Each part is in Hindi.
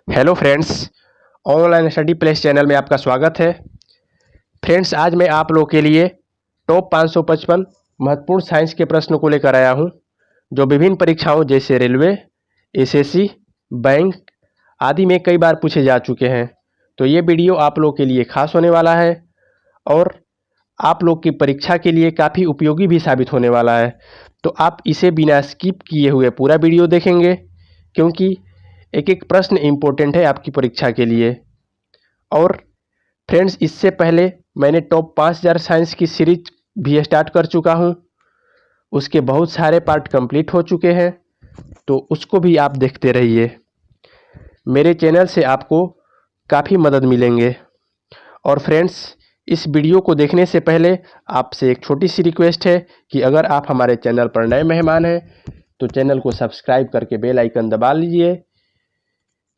Hello friends, online study place channel में आपका स्वागत है। फ्रेंड्स, आज मैं आप लोगों के लिए टॉप 555 महत्वपूर्ण साइंस के प्रश्नों को लेकर आया हूं, जो विभिन्न परीक्षाओं जैसे रेलवे, एसएससी, बैंक आदि में कई बार पूछे जा चुके हैं। तो ये वीडियो आप लोगों के लिए खास होने वाला है और आप लोग की परीक्षा के लिए काफ़ी उपयोगी भी साबित होने वाला है। तो आप इसे बिना स्किप किए हुए पूरा वीडियो देखेंगे, क्योंकि एक एक प्रश्न इम्पोर्टेंट है आपकी परीक्षा के लिए। और फ्रेंड्स, इससे पहले मैंने टॉप 5000 साइंस की सीरीज भी स्टार्ट कर चुका हूं। उसके बहुत सारे पार्ट कंप्लीट हो चुके हैं, तो उसको भी आप देखते रहिए। मेरे चैनल से आपको काफ़ी मदद मिलेंगे। और फ्रेंड्स, इस वीडियो को देखने से पहले आपसे एक छोटी सी रिक्वेस्ट है कि अगर आप हमारे चैनल पर नए मेहमान हैं तो चैनल को सब्सक्राइब करके बेल आइकन दबा लीजिए,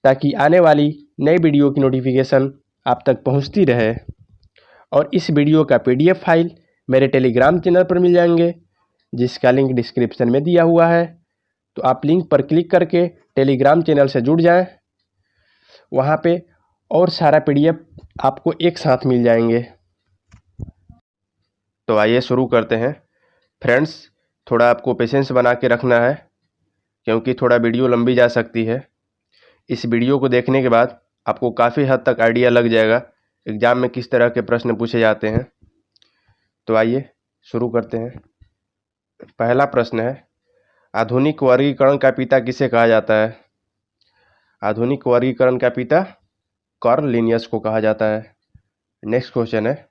ताकि आने वाली नई वीडियो की नोटिफिकेशन आप तक पहुंचती रहे। और इस वीडियो का पीडीएफ फाइल मेरे टेलीग्राम चैनल पर मिल जाएंगे, जिसका लिंक डिस्क्रिप्शन में दिया हुआ है। तो आप लिंक पर क्लिक करके टेलीग्राम चैनल से जुड़ जाएं। वहां पे और सारा पीडीएफ आपको एक साथ मिल जाएंगे। तो आइए शुरू करते हैं। फ्रेंड्स, थोड़ा आपको पेशेंस बना के रखना है, क्योंकि थोड़ा वीडियो लंबी जा सकती है। इस वीडियो को देखने के बाद आपको काफ़ी हद तक आइडिया लग जाएगा एग्ज़ाम में किस तरह के प्रश्न पूछे जाते हैं। तो आइए शुरू करते हैं। पहला प्रश्न है, आधुनिक वर्गीकरण का पिता किसे कहा जाता है? आधुनिक वर्गीकरण का पिता कार्ल लिनियस को कहा जाता है। नेक्स्ट क्वेश्चन है,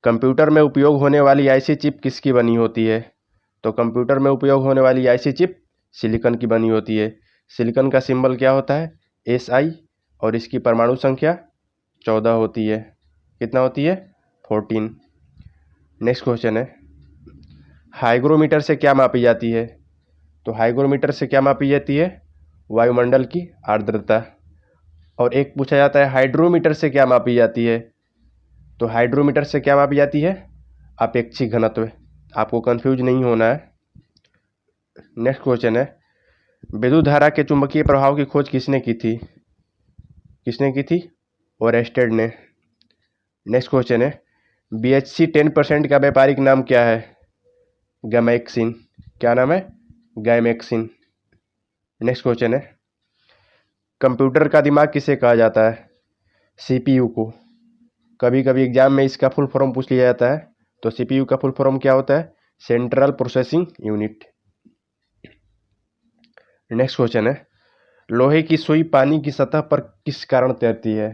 कंप्यूटर में उपयोग होने वाली आईसी चिप किसकी बनी होती है? तो कंप्यूटर में उपयोग होने वाली आईसी चिप सिलिकॉन की बनी होती है। सिलिकॉन का सिंबल क्या होता है? SI, और इसकी परमाणु संख्या 14 होती है। कितना होती है? 14। नेक्स्ट क्वेश्चन है, हाइग्रोमीटर से क्या मापी जाती है? तो हाइग्रोमीटर से क्या मापी जाती है? वायुमंडल की आर्द्रता। और एक पूछा जाता है, हाइड्रोमीटर से क्या मापी जाती है? तो हाइड्रोमीटर से क्या मापी जाती है? अपेक्षिक घनत्व। आपको कंफ्यूज नहीं होना है। नेक्स्ट क्वेश्चन है, विद्युत धारा के चुंबकीय प्रभाव की खोज किसने की थी? किसने की थी? ओरेस्टेड ने। नेक्स्ट क्वेश्चन है, BHC 10% का व्यापारिक नाम क्या है? गैमेक्सिन। क्या नाम है? गैमेक्सिन। नेक्स्ट क्वेश्चन है, कंप्यूटर का दिमाग किसे कहा जाता है? CPU को। कभी कभी एग्जाम में इसका फुल फॉर्म पूछ लिया जाता है। तो CPU का फुल फॉर्म क्या होता है? Central processing unit. Next question है, लोहे की सुई पानी की सतह पर किस कारण तैरती है?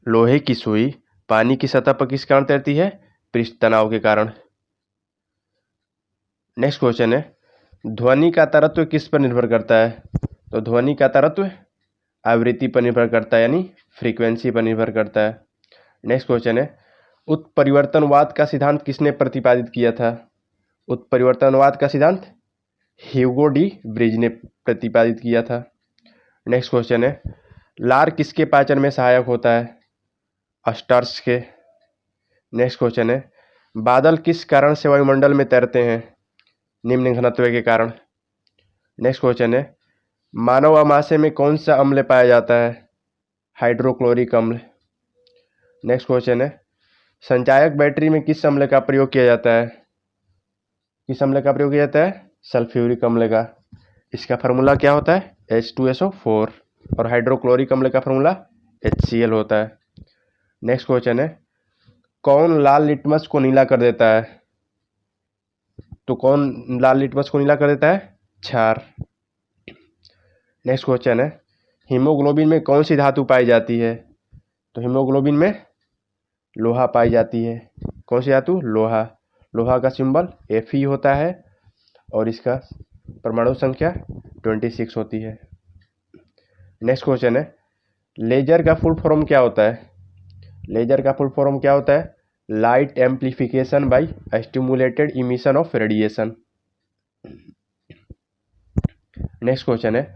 लोहे की सुई पानी की सतह पर किस कारण तैरती है? पृष्ठ तनाव के कारण। नेक्स्ट क्वेश्चन है, ध्वनि का तरत्व किस पर निर्भर करता है? तो ध्वनि का तरत्व आवृत्ति पर निर्भर करता है, यानी फ्रीक्वेंसी पर निर्भर करता है। नेक्स्ट क्वेश्चन है, उत्परिवर्तनवाद का सिद्धांत किसने प्रतिपादित किया था? उत्परिवर्तनवाद का सिद्धांत ह्यूगो डी ब्रिज ने प्रतिपादित किया था। नेक्स्ट क्वेश्चन है, लार किसके पाचन में सहायक होता है? अस्टर्स के। नेक्स्ट क्वेश्चन है, बादल किस कारण से वायुमंडल में तैरते हैं? निम्न घनत्व के कारण। नेक्स्ट क्वेश्चन है, मानव अमाशय में कौन सा अम्ल पाया जाता है? हाइड्रोक्लोरिक अम्ल। नेक्स्ट क्वेश्चन है, संचायक बैटरी में किस अम्ल का प्रयोग किया जाता है? किस अम्ल का प्रयोग किया जाता है? सल्फ्यूरिक अम्ल का। इसका फार्मूला क्या होता है? H2SO4। और हाइड्रोक्लोरिक अम्ल का फार्मूला HCl होता है। नेक्स्ट क्वेश्चन है, कौन लाल लिटमस को नीला कर देता है? तो कौन लाल लिटमस को नीला कर देता है? क्षार। नेक्स्ट क्वेश्चन है, हीमोग्लोबिन में कौन सी धातु पाई जाती है? तो हीमोग्लोबिन में लोहा पाई जाती है। कौन सी धातु? लोहा। लोहा का सिंबल Fe होता है और इसका परमाणु संख्या 26 होती है। नेक्स्ट क्वेश्चन है, लेजर का फुल फॉर्म क्या होता है? लेजर का फुल फॉर्म क्या होता है? Light amplification by stimulated emission of radiation. Next question है,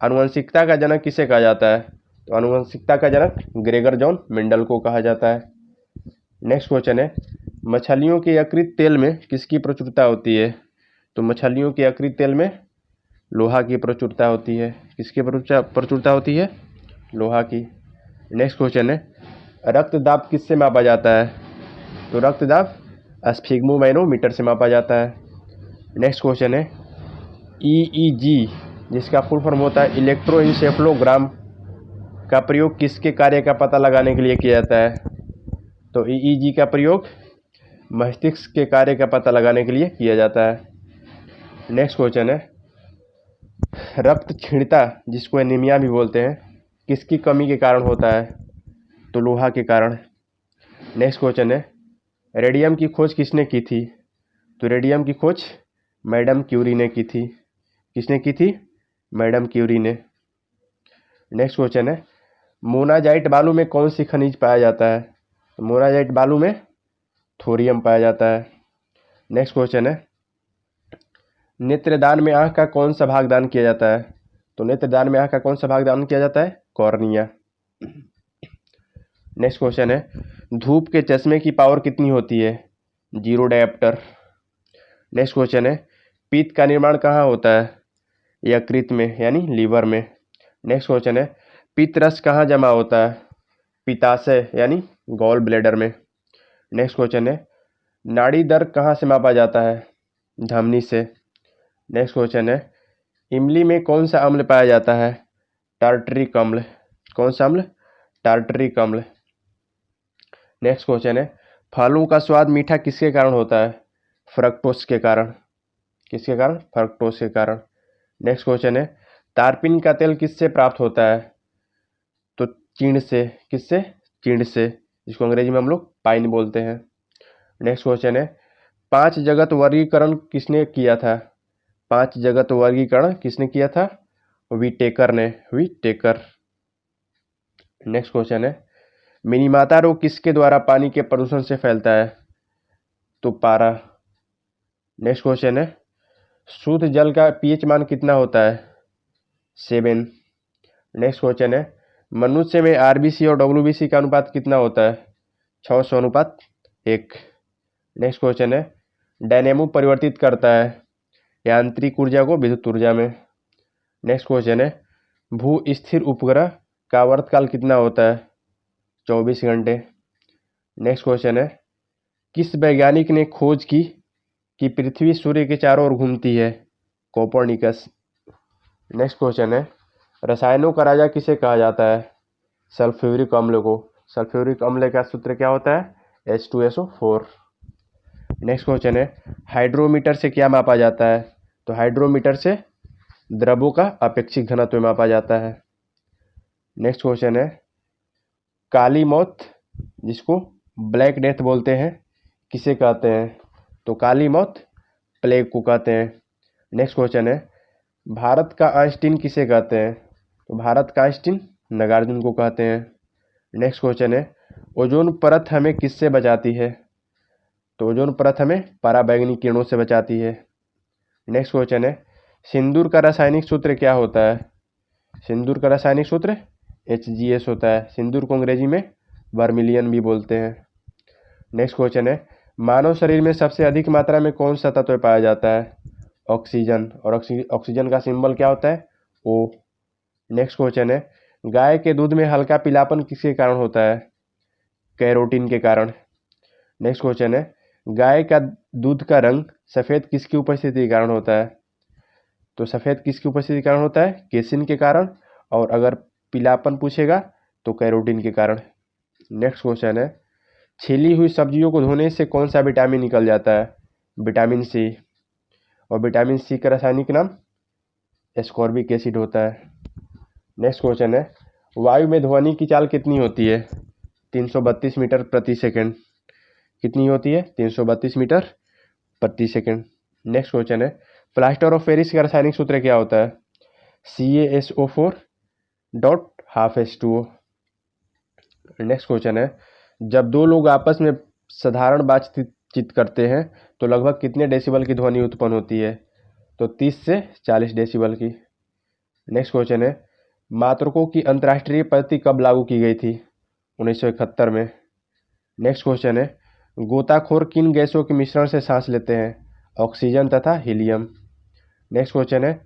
आनुवंशिकता का जनक किसे कहा जाता है? तो आनुवंशिकता का जनक ग्रेगर जॉन मेंडल को कहा जाता है। नेक्स्ट क्वेश्चन है, मछलियों के यकृत तेल में किसकी प्रचुरता होती है? तो मछलियों के यकृत तेल में लोहा की प्रचुरता होती है। किसकी प्रचुरता होती है? लोहा की। नेक्स्ट क्वेश्चन है, रक्तदाब किससे मापा जाता है? तो रक्तदाब स्फिग्मोमैनोमीटर से मापा जाता है। नेक्स्ट क्वेश्चन है, ईईजी जिसका फुल फॉर्म होता है इलेक्ट्रोइंसेफ्लोग्राम का प्रयोग किसके कार्य का पता लगाने के लिए किया जाता है? तो ईईजी का प्रयोग मस्तिष्क के कार्य का पता लगाने के लिए किया जाता है। नेक्स्ट क्वेश्चन है, रक्त क्षीणता जिसको एनीमिया भी बोलते हैं किसकी कमी के कारण होता है? तो लोहा के कारण। नेक्स्ट क्वेश्चन है, रेडियम की खोज किसने की थी? तो रेडियम की खोज मैडम क्यूरी ने की थी। किसने की थी? मैडम क्यूरी ने। नेक्स्ट क्वेश्चन है, मोनाजाइट बालू में कौन सी खनिज पाया जाता है? तो मोनाजाइट बालू में थोरियम पाया जाता है। नेक्स्ट क्वेश्चन है, नेत्रदान में आंख का कौन सा भाग दान किया जाता है? तो नेत्रदान में आंख का कौन सा भाग दान किया जाता है? कॉर्निया। नेक्स्ट क्वेश्चन है, धूप के चश्मे की पावर कितनी होती है? 0 डायोप्टर। नेक्स्ट क्वेश्चन है, पित्त का निर्माण कहाँ होता है? यकृत में यानी लीवर में। नेक्स्ट क्वेश्चन है, पित्त रस कहाँ जमा होता है? पित्ताशय यानी गॉल ब्लैडर में। नेक्स्ट क्वेश्चन है, नाड़ी दर कहाँ से मापा जाता है? धमनी से। नेक्स्ट क्वेश्चन है, इमली में कौन सा अम्ल पाया जाता है? टार्टरिक अम्ल। कौन सा अम्ल? टार्टरिक अम्ल। नेक्स्ट क्वेश्चन है, फलों का स्वाद मीठा किसके कारण होता है? फ्रक्टोज के कारण। किसके कारण? फ्रक्टोज के कारण। नेक्स्ट क्वेश्चन है, तारपीन का तेल किससे प्राप्त होता है? तो चीड़ से। किससे? चीड़ से, जिसको अंग्रेजी में हम लोग पाइन बोलते हैं। नेक्स्ट क्वेश्चन है, 5 जगत वर्गीकरण किसने किया था? 5 जगत वर्गीकरण किसने किया था? विटेकर ने। विटेकर। नेक्स्ट क्वेश्चन है, मिनीमाता रोग किसके द्वारा पानी के प्रदूषण से फैलता है? तो पारा। नेक्स्ट क्वेश्चन है, शुद्ध जल का पीएच मान कितना होता है? 7। नेक्स्ट क्वेश्चन है, मनुष्य में आरबीसी और डब्ल्यूबीसी का अनुपात कितना होता है? 600:1। नेक्स्ट क्वेश्चन है, डायनेमो परिवर्तित करता है यांत्रिक ऊर्जा को विद्युत ऊर्जा में। नेक्स्ट क्वेश्चन है, भू स्थिर उपग्रह का आवर्तकाल कितना होता है? 24 घंटे। नेक्स्ट क्वेश्चन है, किस वैज्ञानिक ने खोज की कि पृथ्वी सूर्य के चारों ओर घूमती है? कोपर्निकस। नेक्स्ट क्वेश्चन है, रसायनों का राजा किसे कहा जाता है? सल्फ्यूरिक अम्ल को। सल्फ्यूरिक अम्ल का सूत्र क्या होता है? H2SO4। नेक्स्ट क्वेश्चन है, हाइड्रोमीटर से क्या मापा जाता है? तो हाइड्रोमीटर से द्रवों का अपेक्षिक घनत्व मापा जाता है। नेक्स्ट क्वेश्चन है, काली मौत जिसको ब्लैक डेथ बोलते हैं किसे कहते हैं? तो काली मौत प्लेग को कहते हैं। नेक्स्ट क्वेश्चन है, भारत का आइंस्टीन किसे कहते हैं? तो भारत का आइंस्टीन नागार्जुन को कहते हैं। नेक्स्ट क्वेश्चन है, ओजोन परत हमें किससे बचाती है? तो ओजोन परत हमें पराबैंगनी किरणों से बचाती है। नेक्स्ट क्वेश्चन है, सिंदूर का रासायनिक सूत्र क्या होता है? सिंदूर का रासायनिक सूत्र HGS होता है। सिंदूर को अंग्रेजी में वर्मिलियन भी बोलते हैं। नेक्स्ट क्वेश्चन है, मानव शरीर में सबसे अधिक मात्रा में कौन सा तत्व पाया जाता है? ऑक्सीजन। और ऑक्सीजन का सिंबल क्या होता है? O। नेक्स्ट क्वेश्चन है, गाय के दूध में हल्का पीलापन किसके कारण होता है? कैरोटीन के कारण। नेक्स्ट क्वेश्चन है, गाय का दूध का रंग सफ़ेद किसकी उपस्थिति के कारण होता है? तो सफ़ेद किसकी उपस्थिति के कारण होता है? केसिन के कारण। और अगर पीलापन पूछेगा तो कैरोटीन के कारण। नेक्स्ट क्वेश्चन है, छीली हुई सब्जियों को धोने से कौन सा विटामिन निकल जाता है? Vitamin C. और विटामिन सी का रासायनिक नाम एस्कॉर्बिक एसिड होता है। नेक्स्ट क्वेश्चन है, वायु में ध्वनि की चाल कितनी होती है? 332 मीटर प्रति सेकंड। कितनी होती है? 332 मीटर प्रति सेकंड। नेक्स्ट क्वेश्चन है, प्लास्टर ऑफ पेरिस का रासायनिक सूत्र क्या होता है? CaSO4.12H2O। नेक्स्ट क्वेश्चन है, जब दो लोग आपस में साधारण बातचीत करते हैं तो लगभग कितने डेसिबल की ध्वनि उत्पन्न होती है? तो 30 से 40 डेसिबल की। नेक्स्ट क्वेश्चन है, मात्रकों की अंतर्राष्ट्रीय पद्धति कब लागू की गई थी? 1971 में। नेक्स्ट क्वेश्चन है, गोताखोर किन गैसों के मिश्रण से सांस लेते हैं? ऑक्सीजन तथा हीलियम। नेक्स्ट क्वेश्चन है,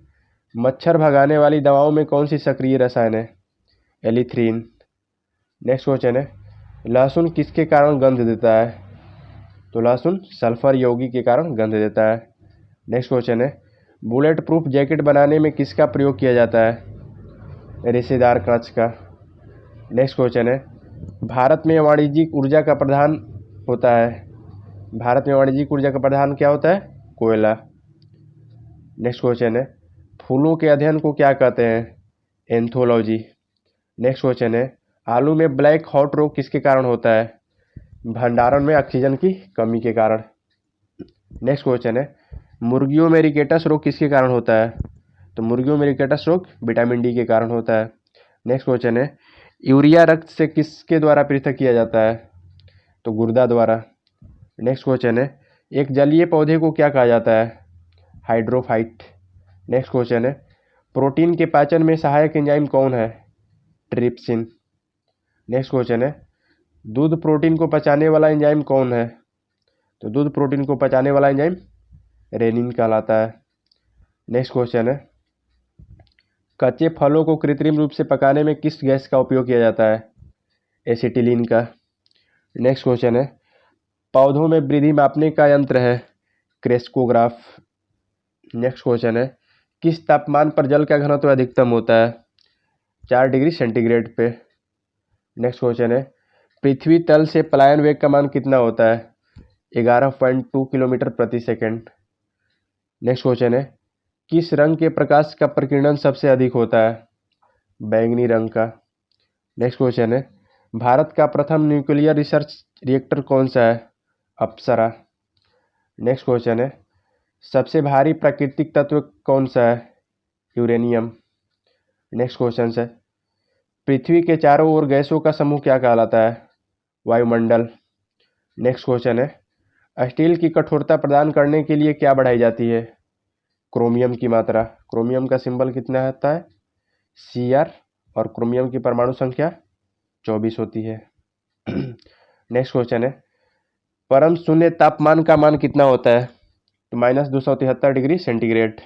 मच्छर भगाने वाली दवाओं में कौन सी सक्रिय रसायन है? एलिथ्रीन। नेक्स्ट क्वेश्चन है, लहसुन किसके कारण गंध देता है? तो लहसुन सल्फर यौगिक के कारण गंध देता है। नेक्स्ट क्वेश्चन है, बुलेट प्रूफ जैकेट बनाने में किसका प्रयोग किया जाता है? रेशेदार कांच का। नेक्स्ट क्वेश्चन है, भारत में वाणिज्यिक ऊर्जा का प्रधान होता है। भारत में वाणिज्यिक ऊर्जा का प्रधान क्या होता है? कोयला। नेक्स्ट क्वेश्चन है, फूलों के अध्ययन को क्या कहते हैं? एंथोलॉजी। नेक्स्ट क्वेश्चन है, आलू में ब्लैक हॉट रोग किसके कारण होता है? भंडारण में ऑक्सीजन की कमी के कारण। नेक्स्ट क्वेश्चन है, मुर्गियों में रिकेटस रोग किसके कारण होता है? तो मुर्गियों में रिकेटस रोग विटामिन डी के कारण होता है। नेक्स्ट क्वेश्चन है, यूरिया रक्त से किसके द्वारा पृथक किया जाता है? तो गुर्दा द्वारा। नेक्स्ट क्वेश्चन है, एक जलीय पौधे को क्या कहा जाता है? हाइड्रोफाइट। नेक्स्ट क्वेश्चन है, प्रोटीन के पाचन में सहायक एंजाइम कौन है? ट्रिप्सिन। नेक्स्ट क्वेश्चन है, दूध प्रोटीन को पचाने वाला एंजाइम कौन है? तो दूध प्रोटीन को पचाने वाला एंजाइम रेनिन कहलाता है। नेक्स्ट क्वेश्चन है, कच्चे फलों को कृत्रिम रूप से पकाने में किस गैस का उपयोग किया जाता है? एसिटिलीन का। नेक्स्ट क्वेश्चन है, पौधों में वृद्धि मापने का यंत्र है? क्रेस्कोग्राफ। नेक्स्ट क्वेश्चन है, किस तापमान पर जल का घनत्व अधिकतम होता है? 4 डिग्री सेंटीग्रेड पे। नेक्स्ट क्वेश्चन है, पृथ्वी तल से पलायन वेग का मान कितना होता है? 11.2 किलोमीटर प्रति सेकेंड। नेक्स्ट क्वेश्चन है, किस रंग के प्रकाश का प्रकीर्णन सबसे अधिक होता है? बैंगनी रंग का। नेक्स्ट क्वेश्चन है, भारत का प्रथम न्यूक्लियर रिसर्च रिएक्टर कौन सा है? अप्सरा। नेक्स्ट क्वेश्चन है, सबसे भारी प्राकृतिक तत्व कौन सा है? यूरेनियम। नेक्स्ट क्वेश्चन है, पृथ्वी के चारों ओर गैसों का समूह क्या कहलाता है? वायुमंडल। नेक्स्ट क्वेश्चन है, स्टील की कठोरता प्रदान करने के लिए क्या बढ़ाई जाती है? क्रोमियम की मात्रा। क्रोमियम का सिंबल कितना होता है? Cr, और क्रोमियम की परमाणु संख्या 24 होती है। नेक्स्ट क्वेश्चन है, परम शून्य तापमान का मान कितना होता है? तो -273 डिग्री सेंटीग्रेड।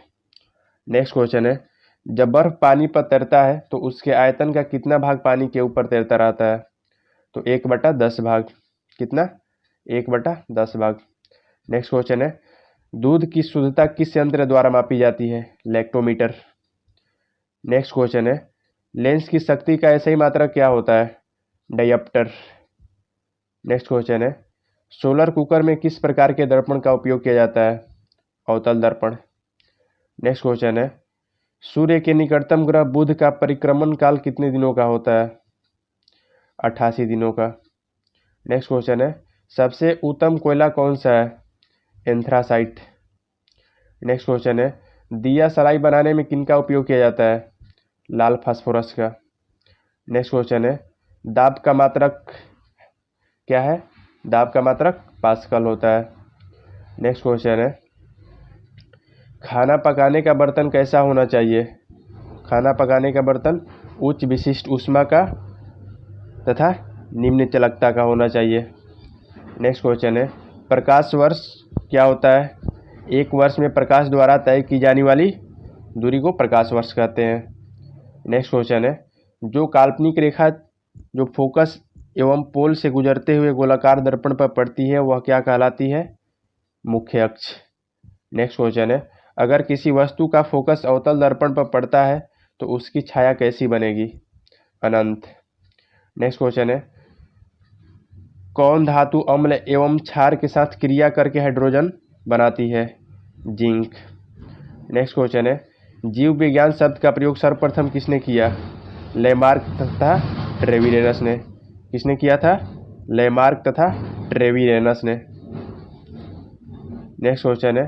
नेक्स्ट क्वेश्चन है, जब बर्फ पानी पर तैरता है तो उसके आयतन का कितना भाग पानी के ऊपर तैरता रहता है? तो 1/10 भाग। कितना? 1/10 भाग। नेक्स्ट क्वेश्चन है, दूध की शुद्धता किस यंत्र द्वारा मापी जाती है? लैक्टोमीटर। नेक्स्ट क्वेश्चन है, लेंस की शक्ति का ऐसा ही मात्रक क्या होता है? डायप्टर। नेक्स्ट क्वेश्चन है, सोलर कुकर में किस प्रकार के दर्पण का उपयोग किया जाता है? अवतल दर्पण। नेक्स्ट क्वेश्चन है, सूर्य के निकटतम ग्रह बुध का परिक्रमण काल कितने दिनों का होता है? 88 दिनों का। नेक्स्ट क्वेश्चन है, सबसे उत्तम कोयला कौन सा है? एंथ्रासाइट। नेक्स्ट क्वेश्चन है, दिया सलाई बनाने में किनका उपयोग किया जाता है? लाल फास्फोरस का। नेक्स्ट क्वेश्चन है, दाब का मात्रक क्या है? दाब का मात्रक पास्कल होता है। नेक्स्ट क्वेश्चन है, खाना पकाने का बर्तन कैसा होना चाहिए? खाना पकाने का बर्तन उच्च विशिष्ट ऊष्मा का तथा निम्न चालकता का होना चाहिए। नेक्स्ट क्वेश्चन है, प्रकाश वर्ष क्या होता है? एक वर्ष में प्रकाश द्वारा तय की जाने वाली दूरी को प्रकाश वर्ष कहते हैं। नेक्स्ट क्वेश्चन है, जो काल्पनिक रेखा जो फोकस एवं पोल से गुजरते हुए गोलाकार दर्पण पर पड़ती है वह क्या कहलाती है? मुख्य अक्ष। नेक्स्ट क्वेश्चन है, अगर किसी वस्तु का फोकस अवतल दर्पण पर पड़ता है तो उसकी छाया कैसी बनेगी? अनंत। नेक्स्ट क्वेश्चन है, कौन धातु अम्ल एवं क्षार के साथ क्रिया करके हाइड्रोजन बनाती है? जिंक। नेक्स्ट क्वेश्चन है, जीव विज्ञान शब्द का प्रयोग सर्वप्रथम किसने किया? लेमार्क तथा ट्रेविरेनस ने। किसने किया था? लेमार्क तथा ट्रेविरेनस ने। नेक्स्ट क्वेश्चन है,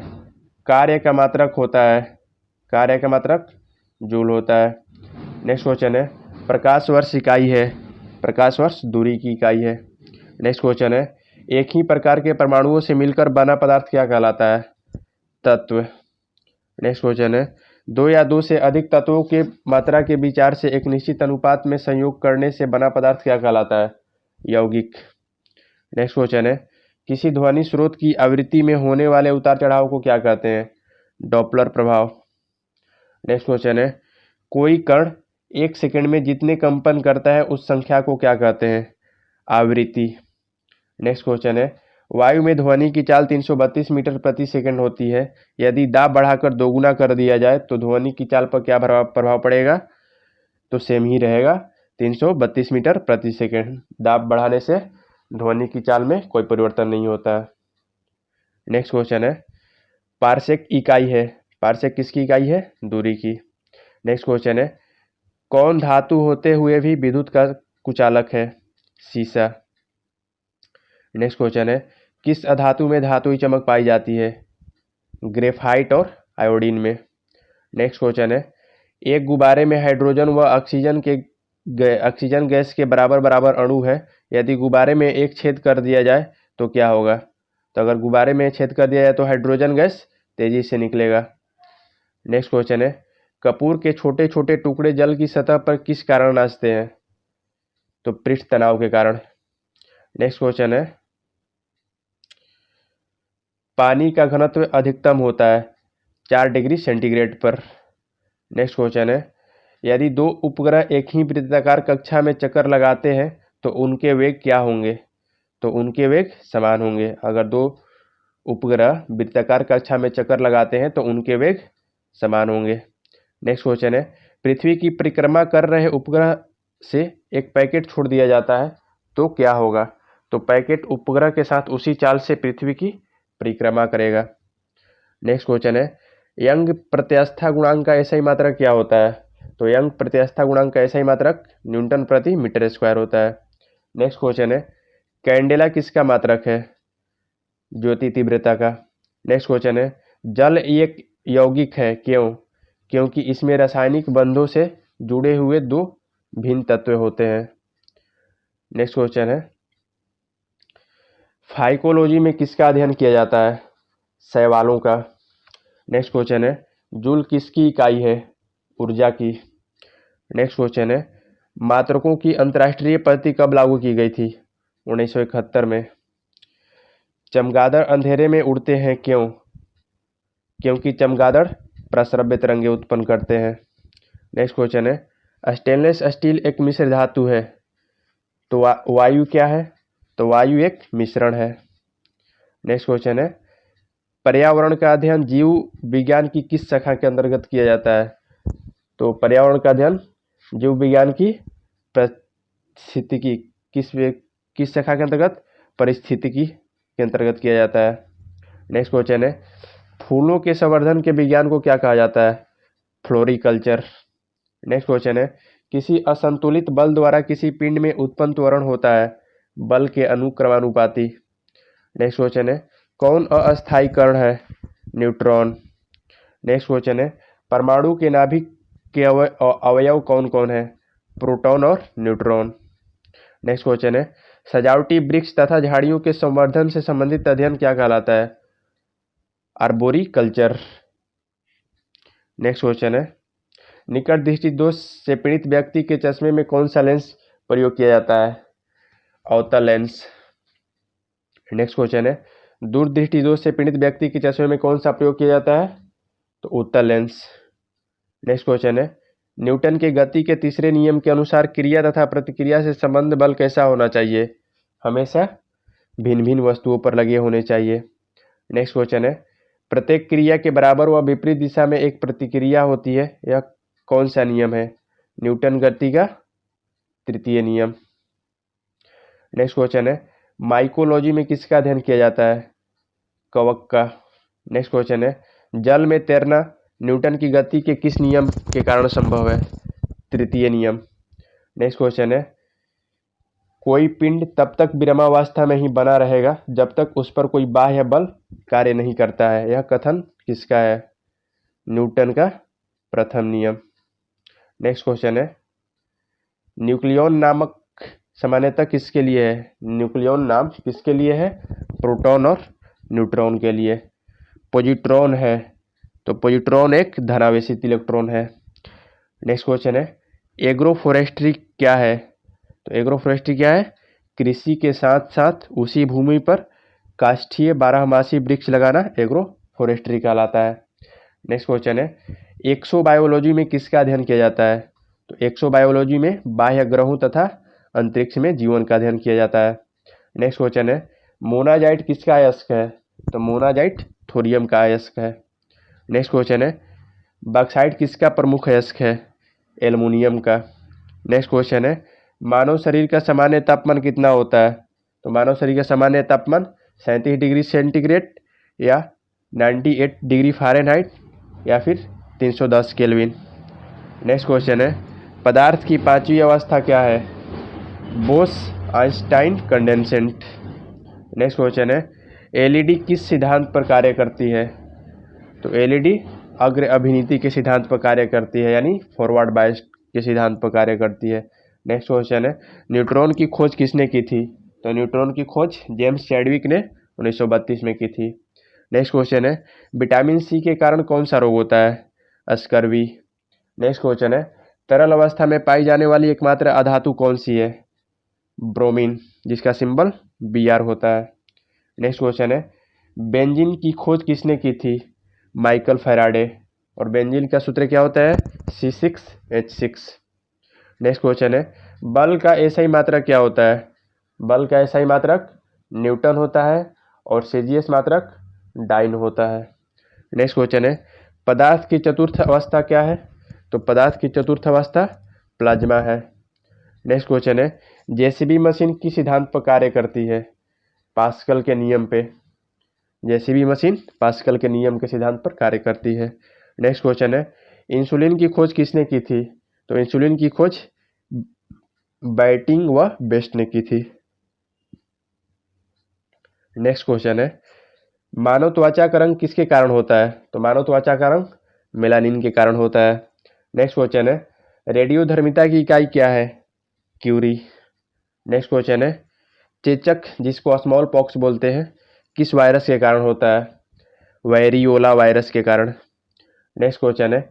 कार्य का मात्रक होता है? कार्य का मात्रक जूल होता है। नेक्स्ट क्वेश्चन है, प्रकाश वर्ष इकाई है? प्रकाश वर्ष दूरी की इकाई है। नेक्स्ट क्वेश्चन है, एक ही प्रकार के परमाणुओं से मिलकर बना पदार्थ क्या कहलाता है? तत्व। नेक्स्ट क्वेश्चन है, दो या दो से अधिक तत्वों के मात्रा के विचार से एक निश्चित अनुपात में संयोग करने से बना पदार्थ क्या कहलाता है? यौगिक। नेक्स्ट क्वेश्चन है, किसी ध्वनि स्रोत की आवृत्ति में होने वाले उतार चढ़ाव को क्या कहते हैं? डॉपलर प्रभाव। नेक्स्ट क्वेश्चन है, कोई कण 1 सेकंड में जितने कंपन करता है उस संख्या को क्या कहते हैं? आवृत्ति। नेक्स्ट क्वेश्चन है, वायु में ध्वनि की चाल 332 मीटर प्रति सेकंड होती है। यदि दाब बढ़ाकर दोगुना कर दिया जाए तो ध्वनि की चाल पर क्या प्रभाव पड़ेगा? तो सेम ही रहेगा, 332 मीटर प्रति सेकंड। दाब बढ़ाने से ध्वनि की चाल में कोई परिवर्तन नहीं होता है। नेक्स्ट क्वेश्चन है, पारसेक इकाई है। पारसेक किसकी इकाई है? दूरी की। नेक्स्ट क्वेश्चन है, कौन धातु होते हुए भी विद्युत का कुचालक है? सीसा। नेक्स्ट क्वेश्चन है, किस अधातु में धातुई चमक पाई जाती है? ग्रेफाइट और आयोडीन में। नेक्स्ट क्वेश्चन है, एक गुब्बारे में हाइड्रोजन व ऑक्सीजन गैस के बराबर बराबर अणु है। यदि गुब्बारे में एक छेद कर दिया जाए तो क्या होगा? तो अगर गुब्बारे में छेद कर दिया जाए तो हाइड्रोजन गैस तेजी से निकलेगा। नेक्स्ट क्वेश्चन है, कपूर के छोटे छोटे टुकड़े जल की सतह पर किस कारण नाचते हैं? तो पृष्ठ तनाव के कारण। नेक्स्ट क्वेश्चन है, पानी का घनत्व अधिकतम होता है 4 डिग्री सेंटीग्रेड पर। नेक्स्ट क्वेश्चन है, यदि दो उपग्रह एक ही वृत्ताकार कक्षा में चक्कर लगाते हैं तो उनके वेग क्या होंगे? तो उनके वेग समान होंगे। अगर दो उपग्रह वृत्ताकार कक्षा में चक्कर लगाते हैं तो उनके वेग समान होंगे। नेक्स्ट क्वेश्चन है, पृथ्वी की परिक्रमा कर रहे उपग्रह से एक पैकेट छोड़ दिया जाता है तो क्या होगा? तो पैकेट उपग्रह के साथ उसी चाल से पृथ्वी की परिक्रमा करेगा। नेक्स्ट क्वेश्चन है, यंग प्रत्यास्था गुणांक का एसआई मात्रक क्या होता है? तो यंग प्रत्यास्था गुणांक का एसआई मात्रक न्यूटन प्रति मीटर स्क्वायर होता है। नेक्स्ट क्वेश्चन है, कैंडेला किसका मात्रक है? ज्योति तीव्रता का। नेक्स्ट क्वेश्चन है, जल एक यौगिक है, क्यों? क्योंकि इसमें रासायनिक बंधों से जुड़े हुए दो भिन्न तत्व होते हैं। नेक्स्ट क्वेश्चन है, फाइकोलॉजी में किसका अध्ययन किया जाता है? शैवालों का। नेक्स्ट क्वेश्चन है, जूल किसकी इकाई है? ऊर्जा की। नेक्स्ट क्वेश्चन है, मात्रकों की अंतर्राष्ट्रीय पद्धति कब लागू की गई थी? 1971 में। चमगादड़ अंधेरे में उड़ते हैं, क्यों? क्योंकि चमगादड़ प्रस्रव्य तरंगे उत्पन्न करते हैं। नेक्स्ट क्वेश्चन है, स्टेनलेस स्टील एक मिश्र धातु है तो वायु क्या है? तो वायु एक मिश्रण है। नेक्स्ट क्वेश्चन है, पर्यावरण का अध्ययन जीव विज्ञान की किस शाखा के अंतर्गत किया जाता है? तो पर्यावरण का अध्ययन जीव विज्ञान की पारिस्थितिकी किस शाखा के अंतर्गत? परिस्थितिकी के अंतर्गत किया जाता है। नेक्स्ट क्वेश्चन है, फूलों के संवर्धन के विज्ञान को क्या कहा जाता है? फ्लोरिकल्चर। नेक्स्ट क्वेश्चन है, किसी असंतुलित बल द्वारा किसी पिंड में उत्पन्न त्वरण होता है? बल के अनुक्रमानुपाती। नेक्स्ट क्वेश्चन है, कौन अस्थायी कण है? न्यूट्रॉन। नेक्स्ट क्वेश्चन है, परमाणु के नाभिक के अवयव कौन कौन है? प्रोटॉन और न्यूट्रॉन। नेक्स्ट क्वेश्चन है, सजावटी वृक्ष तथा झाड़ियों के संवर्धन से संबंधित अध्ययन क्या कहलाता है? आर्बोरिकल्चर। नेक्स्ट क्वेश्चन है, निकट दृष्टि दोष से पीड़ित व्यक्ति के चश्मे में कौन सा लेंस प्रयोग किया जाता है? अवतल लेंस। नेक्स्ट क्वेश्चन है, दूर दृष्टि दोष से पीड़ित व्यक्ति के चश्मे में कौन सा प्रयोग किया जाता है? तो उत्तल लेंस। नेक्स्ट क्वेश्चन है, न्यूटन के गति के तीसरे नियम के अनुसार क्रिया तथा प्रतिक्रिया से संबंध बल कैसा होना चाहिए? हमेशा भिन्न भिन्न वस्तुओं पर लगे होने चाहिए। नेक्स्ट क्वेश्चन है, प्रत्येक क्रिया के बराबर व विपरीत दिशा में एक प्रतिक्रिया होती है, यह कौन सा नियम है? न्यूटन गति का तृतीय नियम। नेक्स्ट क्वेश्चन है, माइकोलॉजी में किसका अध्ययन किया जाता है? कवक का। नेक्स्ट क्वेश्चन है, जल में तैरना न्यूटन की गति के किस नियम के कारण संभव है? तृतीय नियम। नेक्स्ट क्वेश्चन है, कोई पिंड तब तक विरामावस्था में ही बना रहेगा जब तक उस पर कोई बाह्य बल कार्य नहीं करता है, यह कथन किसका है? न्यूटन का प्रथम नियम। नेक्स्ट क्वेश्चन है, न्यूक्लियॉन नामक सामान्यतः किसके लिए है? न्यूक्लियॉन नाम किसके लिए है? प्रोटॉन और न्यूट्रॉन के लिए। पॉजिट्रॉन है तो पॉजिट्रॉन एक धनावेशित इलेक्ट्रॉन है। नेक्स्ट क्वेश्चन है, एग्रोफोरेस्ट्री क्या है? तो एग्रोफोरेस्ट्री क्या है? कृषि के साथ साथ उसी भूमि पर काष्ठीय बारहमासी वृक्ष लगाना एग्रोफोरेस्ट्री कहलाता है। नेक्स्ट क्वेश्चन है, एक्सोबायोलॉजी में किसका अध्ययन किया जाता है? तो एक्सोबायोलॉजी में बाह्य ग्रहों तथा अंतरिक्ष में जीवन का अध्ययन किया जाता है। नेक्स्ट क्वेश्चन है, मोनाजाइट किसका अयस्क है? तो मोनाजाइट थोरियम का अयस्क है। नेक्स्ट क्वेश्चन है, बॉक्साइट किसका प्रमुख अयस्क है? एल्युमिनियम का। नेक्स्ट क्वेश्चन है, मानव शरीर का सामान्य तापमान कितना होता है? तो मानव शरीर का सामान्य तापमान 37 डिग्री सेंटीग्रेड या 98 डिग्री फ़ारेनहाइट या फिर 310 केल्विन। नेक्स्ट क्वेश्चन है, पदार्थ की पांचवी अवस्था क्या है? बोस आइंस्टाइन कंडेंसेंट। नेक्स्ट क्वेश्चन है, एलईडी किस सिद्धांत पर कार्य करती है? तो एलईडी अग्र अभिनीति के सिद्धांत पर कार्य करती है, यानी फॉरवर्ड बायस के सिद्धांत पर कार्य करती है। नेक्स्ट क्वेश्चन है, न्यूट्रॉन की खोज किसने की थी? तो न्यूट्रॉन की खोज जेम्स चैडविक ने 1932 में की थी। नेक्स्ट क्वेश्चन है, विटामिन सी के कारण कौन सा रोग होता है? स्कर्वी। नेक्स्ट क्वेश्चन है, तरल अवस्था में पाई जाने वाली एकमात्र अधातु कौन सी है? ब्रोमीन, जिसका सिंबल Br होता है। नेक्स्ट क्वेश्चन है, बेंजीन की खोज किसने की थी? Michael Faraday. और बेंजीन का सूत्र क्या होता है? C6H6। नेक्स्ट क्वेश्चन है, बल का एसआई मात्रक क्या होता है? बल का एसआई मात्रक न्यूटन होता है और सेल्सियस मात्रक डाइन होता है। नेक्स्ट क्वेश्चन है, पदार्थ की चतुर्थ अवस्था क्या है? तो पदार्थ की चतुर्थ अवस्था प्लाज्मा है। नेक्स्ट क्वेश्चन है, जेसीबी मशीन किस सिद्धांत पर कार्य करती है? पास्कल के नियम पे। जेसीबी मशीन पास्कल के नियम के सिद्धांत पर कार्य करती है। नेक्स्ट क्वेश्चन है, इंसुलिन की खोज किसने की थी? तो इंसुलिन की खोज बैटिंग व बेस्ट ने की थी। नेक्स्ट क्वेश्चन है, मानव त्वचा का रंग किसके कारण होता है? तो मानव त्वचा का रंग मेलानिन के कारण होता है। नेक्स्ट क्वेश्चन है, रेडियोधर्मिता की इकाई क्या है? क्यूरी। नेक्स्ट क्वेश्चन है, चेचक जिसको स्मॉल पॉक्स बोलते हैं किस वायरस के कारण होता है? वेरियोला वायरस के कारण। नेक्स्ट क्वेश्चन है,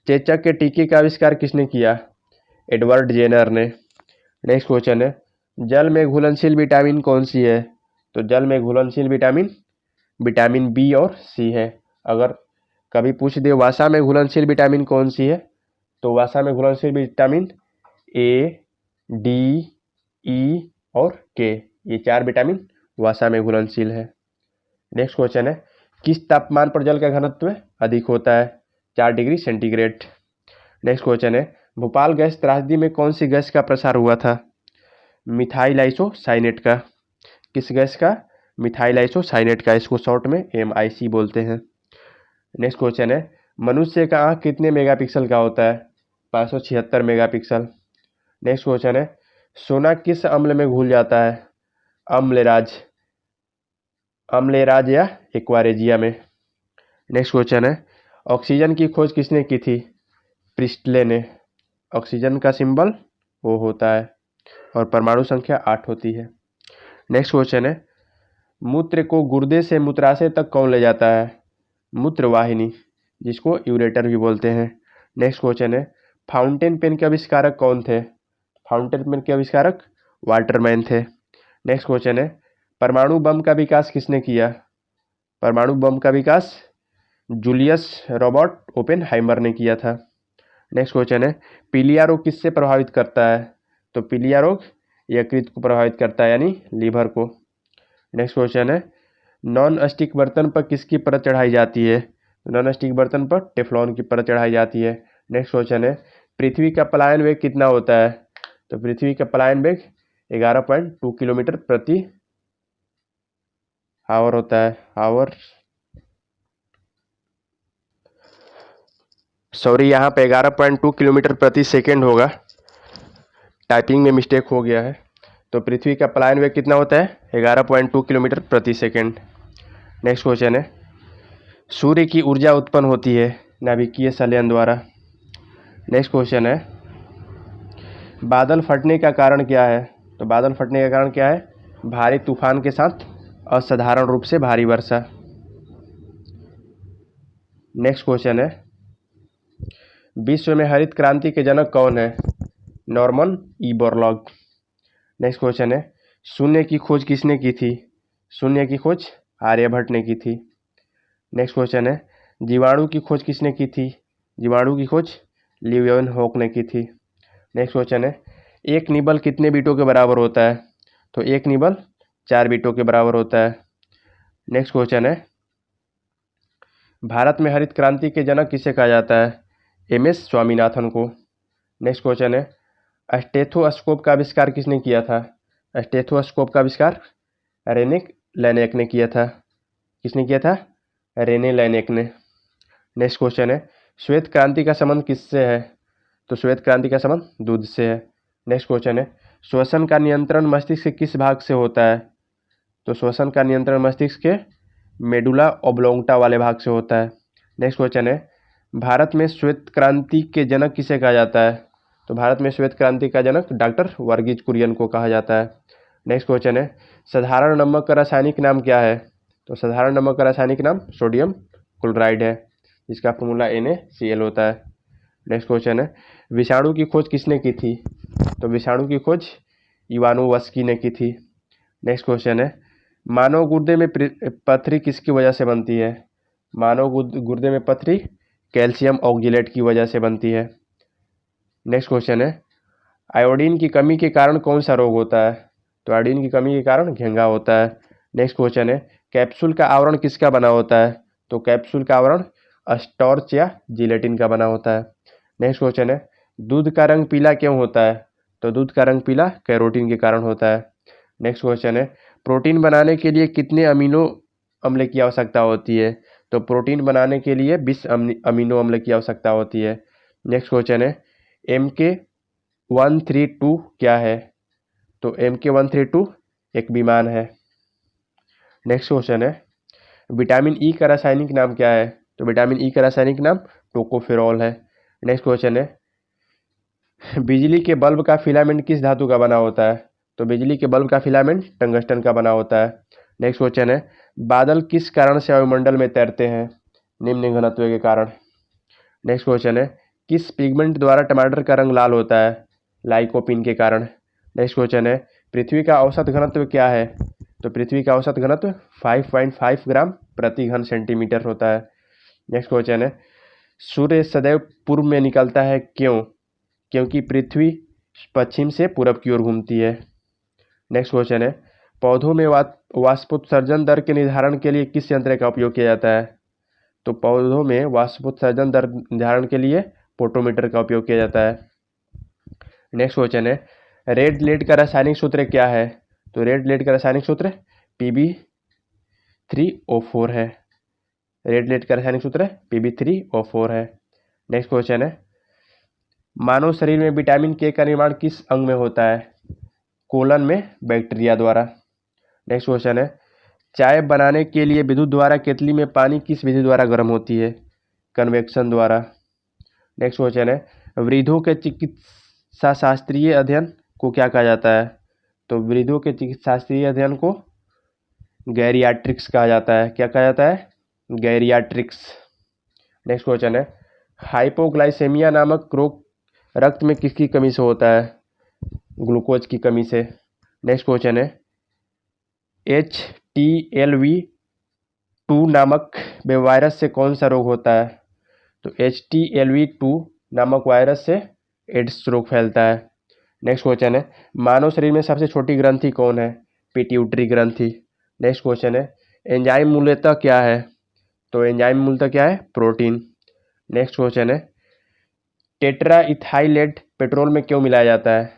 चेचक के टीके का आविष्कार किसने किया? एडवर्ड जेनर ने। नेक्स्ट क्वेश्चन है, जल में घुलनशील विटामिन कौन सी है? तो जल में घुलनशील विटामिन बी और सी है। अगर कभी पूछ दे वसा में घुलनशील विटामिन कौन सी है, तो वसा में घुलनशील विटामिन ए, डी, ई और के, ये 4 विटामिन वसा में घुलनशील है। नेक्स्ट क्वेश्चन है, किस तापमान पर जल का घनत्व अधिक होता है? 4 डिग्री सेंटीग्रेड। नेक्स्ट क्वेश्चन है, भोपाल गैस त्रासदी में कौन सी गैस का प्रसार हुआ था? मिथाइल आइसोसाइनेट का। किस गैस का? मिथाइल आइसोसाइनेट का, इसको शॉर्ट में MIC बोलते हैं। नेक्स्ट क्वेश्चन है, मनुष्य का आँख कितने मेगापिक्सल का होता है? 576 मेगापिक्सल। नेक्स्ट क्वेश्चन है, सोना किस अम्ल में घुल जाता है? अम्लराज या एक्वारेजिया में। नेक्स्ट क्वेश्चन है, ऑक्सीजन की खोज किसने की थी? प्रिस्टले ने। ऑक्सीजन का सिंबल O होता है और परमाणु संख्या 8 होती है। नेक्स्ट क्वेश्चन है, मूत्र को गुर्दे से मूत्राशय तक कौन ले जाता है? मूत्रवाहिनी, जिसको यूरेटर भी बोलते हैं। नेक्स्ट क्वेश्चन है, फाउंटेन पेन के आविष्कारक कौन थे? फाउंटेन पेन के आविष्कारक वाटरमैन थे। नेक्स्ट क्वेश्चन है, परमाणु बम का विकास किसने किया? परमाणु बम का विकास जूलियस रॉबर्ट ओपेनहाइमर ने किया था। नेक्स्ट क्वेश्चन है, पीलिया रोग किससे प्रभावित करता है? तो पीलिया रोग यकृत को प्रभावित करता है, यानी लीवर को। नेक्स्ट क्वेश्चन है, नॉन स्टिक बर्तन पर किसकी परत चढ़ाई जाती है? नॉन स्टिक बर्तन पर टेफ्लॉन की परत चढ़ाई जाती है। नेक्स्ट क्वेश्चन है, पृथ्वी का पलायन वेग कितना होता है? तो पृथ्वी का पलायन वेग 11.2 किलोमीटर प्रति आवर होता है। यहाँ पे 11.2 किलोमीटर प्रति सेकेंड होगा, टाइपिंग में मिस्टेक हो गया है। तो पृथ्वी का पलायन वेग कितना होता है? 11.2 किलोमीटर प्रति सेकेंड। नेक्स्ट क्वेश्चन है, सूर्य की ऊर्जा उत्पन्न होती है नाभिकीय संलयन द्वारा। नेक्स्ट क्वेश्चन है, बादल फटने का कारण क्या है? तो बादल फटने का कारण क्या है? भारी तूफान के साथ असाधारण रूप से भारी वर्षा। नेक्स्ट क्वेश्चन है, विश्व में हरित क्रांति के जनक कौन है? Norman E Borlaug. Next question है, शून्य की खोज किसने की थी? शून्य की खोज आर्यभट्ट ने की थी। नेक्स्ट क्वेश्चन है, जीवाणु की खोज किसने की थी? जीवाणु की खोज लीeuwenhoek ने की थी। नेक्स्ट क्वेश्चन है, एक निबल कितने बीटों के बराबर होता है? तो एक निबल 4 बीटों के बराबर होता है। नेक्स्ट क्वेश्चन है, भारत में हरित क्रांति के जनक किसे कहा जाता है? एमएस स्वामीनाथन को। नेक्स्ट क्वेश्चन है, स्टेथोस्कोप का आविष्कार किसने किया था? स्टेथोस्कोप का आविष्कार रेने लैनेक ने किया था। किसने किया था? रेने लैनेक ने। नेक्स्ट क्वेश्चन है, श्वेत क्रांति का संबंध किससे है? तो श्वेत क्रांति का संबंध दूध से है। नेक्स्ट क्वेश्चन है, श्वसन का नियंत्रण मस्तिष्क के किस भाग से होता है? तो श्वसन का नियंत्रण मस्तिष्क के मेडुला ओब्लोंगटा वाले भाग से होता है। नेक्स्ट क्वेश्चन है, भारत में श्वेत क्रांति के जनक किसे कहा जाता है? तो भारत में श्वेत क्रांति का जनक डॉक्टर वर्गीज कुरियन को कहा जाता है। नेक्स्ट क्वेश्चन है, साधारण नमक का रासायनिक नाम क्या है? तो साधारण नमक का रासायनिक नाम सोडियम क्लोराइड है, जिसका फॉर्मूला NaCl होता है। नेक्स्ट क्वेश्चन है, विषाणु की खोज किसने की थी? तो विषाणु की खोज इवानोवस्की ने की थी। नेक्स्ट क्वेश्चन है, मानव गुर्दे में पथरी किसकी वजह से बनती है? मानव गुर्दे में पथरी कैल्शियम ऑक्जेलेट की वजह से बनती है। नेक्स्ट क्वेश्चन है, आयोडीन की कमी के कारण कौन सा रोग होता है? तो आयोडीन की कमी के कारण घेंघा होता है। नेक्स्ट क्वेश्चन है, कैप्सूल का आवरण किसका बना होता है? तो कैप्सूल का आवरण स्टार्च या जिलेटिन का बना होता है। नेक्स्ट क्वेश्चन है, दूध का रंग पीला क्यों होता है? तो दूध का रंग पीला कैरोटीन के कारण होता है। नेक्स्ट क्वेश्चन है, प्रोटीन बनाने के लिए कितने अमीनो अम्ल की आवश्यकता होती है? तो प्रोटीन बनाने के लिए 20 अमीनो अम्ल की आवश्यकता होती है। नेक्स्ट क्वेश्चन है, MK132 क्या है? तो MK132 एक विमान है। नेक्स्ट क्वेश्चन है, विटामिन ई का रासायनिक नाम क्या है? तो विटामिन ई का रासायनिक नाम टोकोफेरॉल है। नेक्स्ट क्वेश्चन है, बिजली के बल्ब का फिलामेंट किस धातु का बना होता है? तो बिजली के बल्ब का फिलामेंट टंगस्टन का बना होता है। नेक्स्ट क्वेश्चन है, बादल किस कारण से वायुमंडल में तैरते हैं? निम्न घनत्व के कारण। नेक्स्ट क्वेश्चन है, किस पिगमेंट द्वारा टमाटर का रंग लाल होता है? लाइकोपिन के कारण। नेक्स्ट क्वेश्चन है, पृथ्वी का औसत घनत्व क्या है? तो पृथ्वी का औसत घनत्व 5.5 ग्राम प्रति घन सेंटीमीटर होता है। नेक्स्ट क्वेश्चन है, सूर्य सदैव पूर्व में निकलता है क्यों? क्योंकि पृथ्वी पश्चिम से पूरब की ओर घूमती है। नेक्स्ट क्वेश्चन है, पौधों में वाष्पोत्सर्जन दर के निर्धारण के लिए किस यंत्र का उपयोग किया जाता है? तो पौधों में वाष्पोत्सर्जन दर निर्धारण के लिए पोटोमीटर का उपयोग किया जाता है। नेक्स्ट क्वेश्चन है, रेड लेड का रासायनिक सूत्र क्या है? तो रेड लेड का रासायनिक सूत्र Pb3O4 है। रेड लेड का रासायनिक सूत्र Pb3O4 है। नेक्स्ट क्वेश्चन है, मानव शरीर में विटामिन के का निर्माण किस अंग में होता है? कोलन में बैक्टीरिया द्वारा। नेक्स्ट क्वेश्चन है, चाय बनाने के लिए विद्युत द्वारा केतली में पानी किस विधि द्वारा गर्म होती है? कन्वेक्शन द्वारा। नेक्स्ट क्वेश्चन है, वृद्धों के चिकित्सा शास्त्रीय अध्ययन को क्या कहा जाता है? तो वृद्धों के चिकित्सा शास्त्रीय अध्ययन को गैरियाट्रिक्स कहा जाता है। क्या कहा जाता है? गैरियाट्रिक्स। नेक्स्ट क्वेश्चन है, हाइपोग्लाइसेमिया नामक रोग रक्त में किसकी कमी से होता है? ग्लूकोज की कमी से। नेक्स्ट क्वेश्चन है, HTLV2 नामक वायरस से कौन सा रोग होता है? तो HTLV2 नामक वायरस से एड्स रोग फैलता है। नेक्स्ट क्वेश्चन है, मानव शरीर में सबसे छोटी ग्रंथि कौन है? पिट्यूटरी ग्रंथि। नेक्स्ट क्वेश्चन है, एंजाइम मूलतः क्या है? तो एंजाइम मूलतः क्या है? प्रोटीन। नेक्स्ट क्वेश्चन है, टेट्रा इथाइलेट पेट्रोल में क्यों मिलाया जाता है?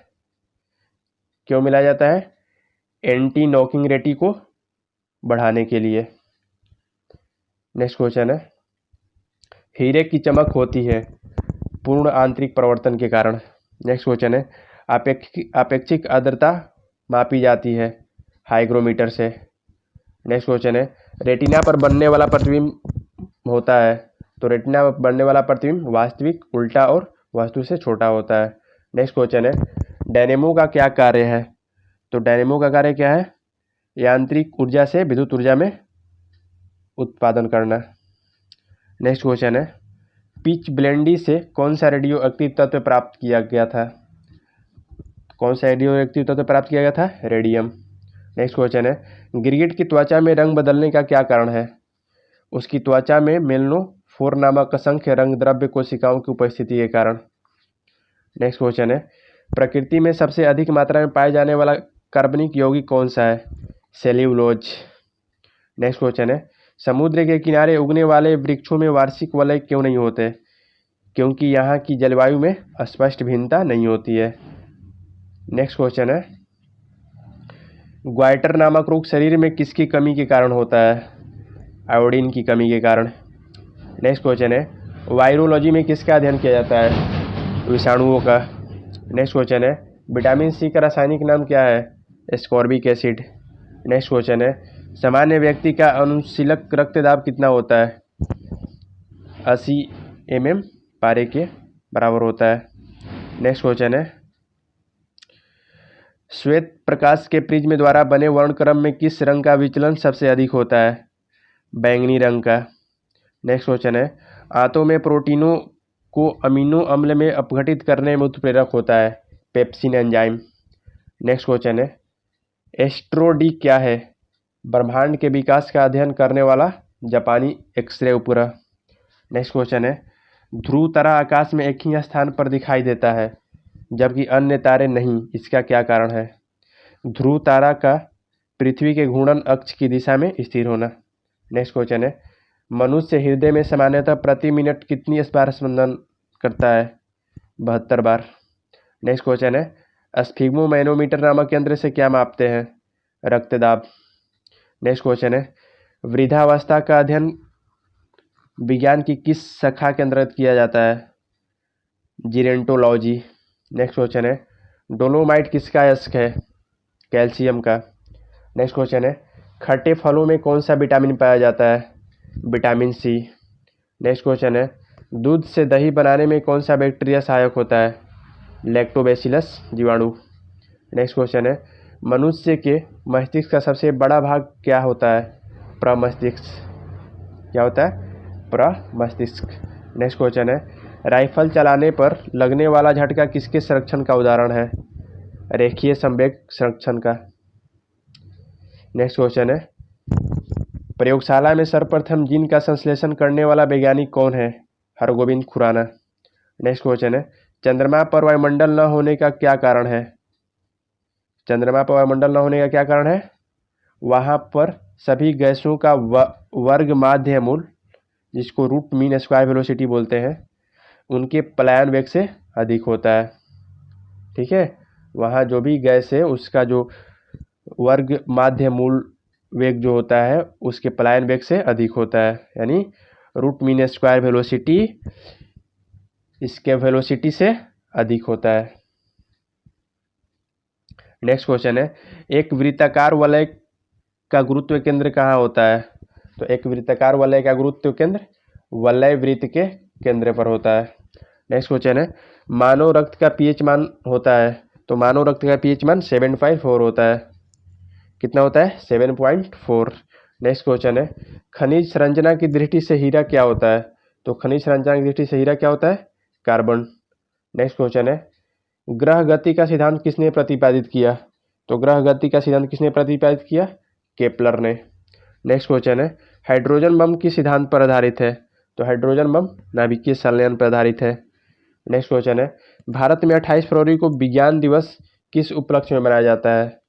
क्यों मिलाया जाता है? एंटी नॉकिंग रेटी को बढ़ाने के लिए। नेक्स्ट क्वेश्चन है, हीरे की चमक होती है पूर्ण आंतरिक परिवर्तन के कारण। नेक्स्ट क्वेश्चन है, आपेक्षिक आर्द्रता मापी जाती है हाइग्रोमीटर से। नेक्स्ट क्वेश्चन है, रेटिना पर बनने वाला प्रतिबिंब होता है। तो रेटिना पर बनने वाला प्रतिबिंब वास्तविक, उल्टा और वस्तु से छोटा होता है। नेक्स्ट क्वेश्चन है, डायनेमो का क्या कार्य है? तो डायनेमो का कार्य क्या है? यांत्रिक ऊर्जा से विद्युत ऊर्जा में उत्पादन करना। नेक्स्ट क्वेश्चन है, पिच ब्लेंडी से कौन सा रेडियो एक्टिव तत्व प्राप्त किया गया था? कौन सा रेडियो एक्टिव तत्व प्राप्त किया गया था? रेडियम। नेक्स्ट क्वेश्चन है, गिरगिट की त्वचा में रंग बदलने का क्या कारण है? उसकी त्वचा में 4 नामक असंख्य रंग द्रव्य कोशिकाओं की उपस्थिति के कारण। नेक्स्ट क्वेश्चन है, प्रकृति में सबसे अधिक मात्रा में पाए जाने वाला कार्बनिक यौगिक कौन सा है? सेल्यूलोज। नेक्स्ट क्वेश्चन है, समुद्र के किनारे उगने वाले वृक्षों में वार्षिक वलय क्यों नहीं होते? क्योंकि यहाँ की जलवायु में स्पष्ट भिन्नता नहीं होती है। नेक्स्ट क्वेश्चन है, ग्वाइटर नामक रोग शरीर में किसकी कमी के कारण होता है? आयोडीन की कमी के कारण। नेक्स्ट क्वेश्चन है, वायरोलॉजी में किसका अध्ययन किया जाता है? विषाणुओं का। नेक्स्ट क्वेश्चन है, विटामिन सी का रासायनिक नाम क्या है? Ascorbic acid. नेक्स्ट क्वेश्चन है, सामान्य व्यक्ति का अनुशीलक रक्तदाब कितना होता है? 80 mm पारे के बराबर होता है। नेक्स्ट क्वेश्चन है, श्वेत प्रकाश के प्रिज्म द्वारा बने वर्णक्रम में किस रंग का विचलन सबसे अधिक होता है? बैंगनी रंग का। नेक्स्ट क्वेश्चन है, आंतों में प्रोटीनों को अमीनो अम्ल में अपघटित करने में उत्प्रेरक होता है? Pepsin enzyme. नेक्स्ट क्वेश्चन है, एस्ट्रो डी क्या है? ब्रह्मांड के विकास का अध्ययन करने वाला जापानी एक्सरे उपग्रह। नेक्स्ट क्वेश्चन है, ध्रुव तारा आकाश में एक ही स्थान पर दिखाई देता है जबकि अन्य तारे नहीं, इसका क्या कारण है? ध्रुव तारा का पृथ्वी के घूर्णन अक्ष की दिशा में स्थिर होना। नेक्स्ट क्वेश्चन है, मनुष्य हृदय में सामान्यतः प्रति मिनट कितनी बार स्पंदन करता है? 72 बार। नेक्स्ट क्वेश्चन है, स्फिग्मोमैनोमीटर नामक यंत्र से क्या मापते हैं? रक्तदाब। नेक्स्ट क्वेश्चन है, वृद्धावस्था का अध्ययन विज्ञान की किस शाखा के अंतर्गत किया जाता है? जीरेंटोलॉजी। नेक्स्ट क्वेश्चन है, डोलोमाइट किसका अयस्क है? कैल्शियम का। नेक्स्ट क्वेश्चन है, खट्टे फलों में कौन सा विटामिन पाया जाता है? विटामिन सी। नेक्स्ट क्वेश्चन है, दूध से दही बनाने में कौन सा बैक्टीरिया सहायक होता है? लैक्टोबैसिलस जीवाणु। नेक्स्ट क्वेश्चन है, मनुष्य के मस्तिष्क का सबसे बड़ा भाग क्या होता है? प्रमस्तिष्क। क्या होता है? प्रमस्तिष्क। नेक्स्ट क्वेश्चन है, राइफल चलाने पर लगने वाला झटका किसके संरक्षण का उदाहरण है? रेखीय संवेग संरक्षण का। नेक्स्ट क्वेश्चन है, प्रयोगशाला में सर्वप्रथम जीन का संश्लेषण करने वाला वैज्ञानिक कौन है? हरगोविंद खुराना। नेक्स्ट क्वेश्चन है, चंद्रमा पर वायुमंडल न होने का क्या कारण है? चंद्रमा पर वायुमंडल न होने का क्या कारण है? वहाँ पर सभी गैसों का वर्ग माध्य मूल, जिसको रूट मीन स्क्वायर वेलोसिटी बोलते हैं, उनके पलायन वेग से अधिक होता है। ठीक है, वहाँ जो भी गैस है उसका जो वर्ग माध्य मूल वेग जो होता है उसके पलायन वेग से अधिक होता है, यानी रूट मीन स्क्वायर वेलोसिटी इसके वेलोसिटी से अधिक होता है। नेक्स्ट क्वेश्चन है, एक वृत्ताकार वलय का गुरुत्व केंद्र कहाँ होता है? तो एक वृत्ताकार वलय का गुरुत्व केंद्र वलय वृत्त के केंद्र पर होता है। नेक्स्ट क्वेश्चन है, मानव रक्त का पीएच मान होता है? तो मानव रक्त का पीएच मान 7.4 होता है। कितना होता है? 7.4। नेक्स्ट क्वेश्चन है, खनिज संरचना की दृष्टि से हीरा क्या होता है? तो खनिज संरचना की दृष्टि से हीरा क्या होता है? कार्बन। नेक्स्ट क्वेश्चन है, ग्रह गति का सिद्धांत किसने प्रतिपादित किया? तो ग्रह गति का सिद्धांत किसने प्रतिपादित किया? केपलर ने। नेक्स्ट क्वेश्चन है, हाइड्रोजन बम किस सिद्धांत पर आधारित है? तो हाइड्रोजन बम नाभिकीय संलयन पर आधारित है। नेक्स्ट क्वेश्चन है, भारत में 28 फरवरी को विज्ञान दिवस किस उपलक्ष्य में मनाया जाता है?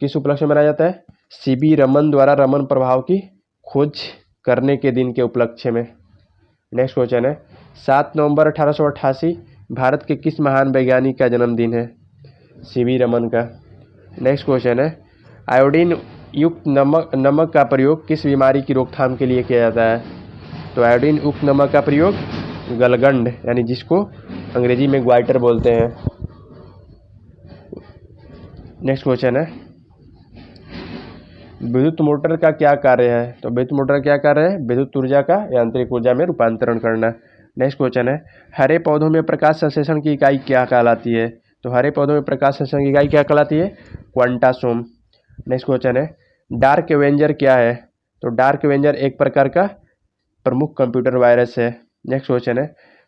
किस उपलक्ष्य में मनाया जाता है? सीवी रमन द्वारा रमन प्रभाव की खोज करने के दिन के उपलक्ष्य में। नेक्स्ट क्वेश्चन है, 7 नवंबर 1888 भारत के किस महान वैज्ञानिक का जन्मदिन है? सीवी रमन का। नेक्स्ट क्वेश्चन है, आयोडीन युक्त नमक का प्रयोग किस बीमारी की रोकथाम के लिए किया जाता है? तो आयोडीन युक्त नमक का प्रयोग गलगंड, यानी जिसको अंग्रेजी में ग्वाइटर बोलते हैं। नेक्स्ट क्वेश्चन है, विद्युत मोटर का क्या कार्य है? तो विद्युत मोटर का क्या कार्य है? विद्युत ऊर्जा का यांत्रिक ऊर्जा में रूपांतरण करना। नेक्स्ट क्वेश्चन है, हरे पौधों में प्रकाश संश्लेषण की इकाई क्या कहलाती है? तो हरे पौधों में प्रकाश संश्लेषण की इकाई क्या कहलाती है? क्वांटासोम। नेक्स्ट क्वेश्चन है, डार्क एवेंजर क्या है? तो डार्क एवेंजर एक प्रकार का प्रमुख कंप्यूटर वायरस है। नेक्स्ट क्वेश्चन है,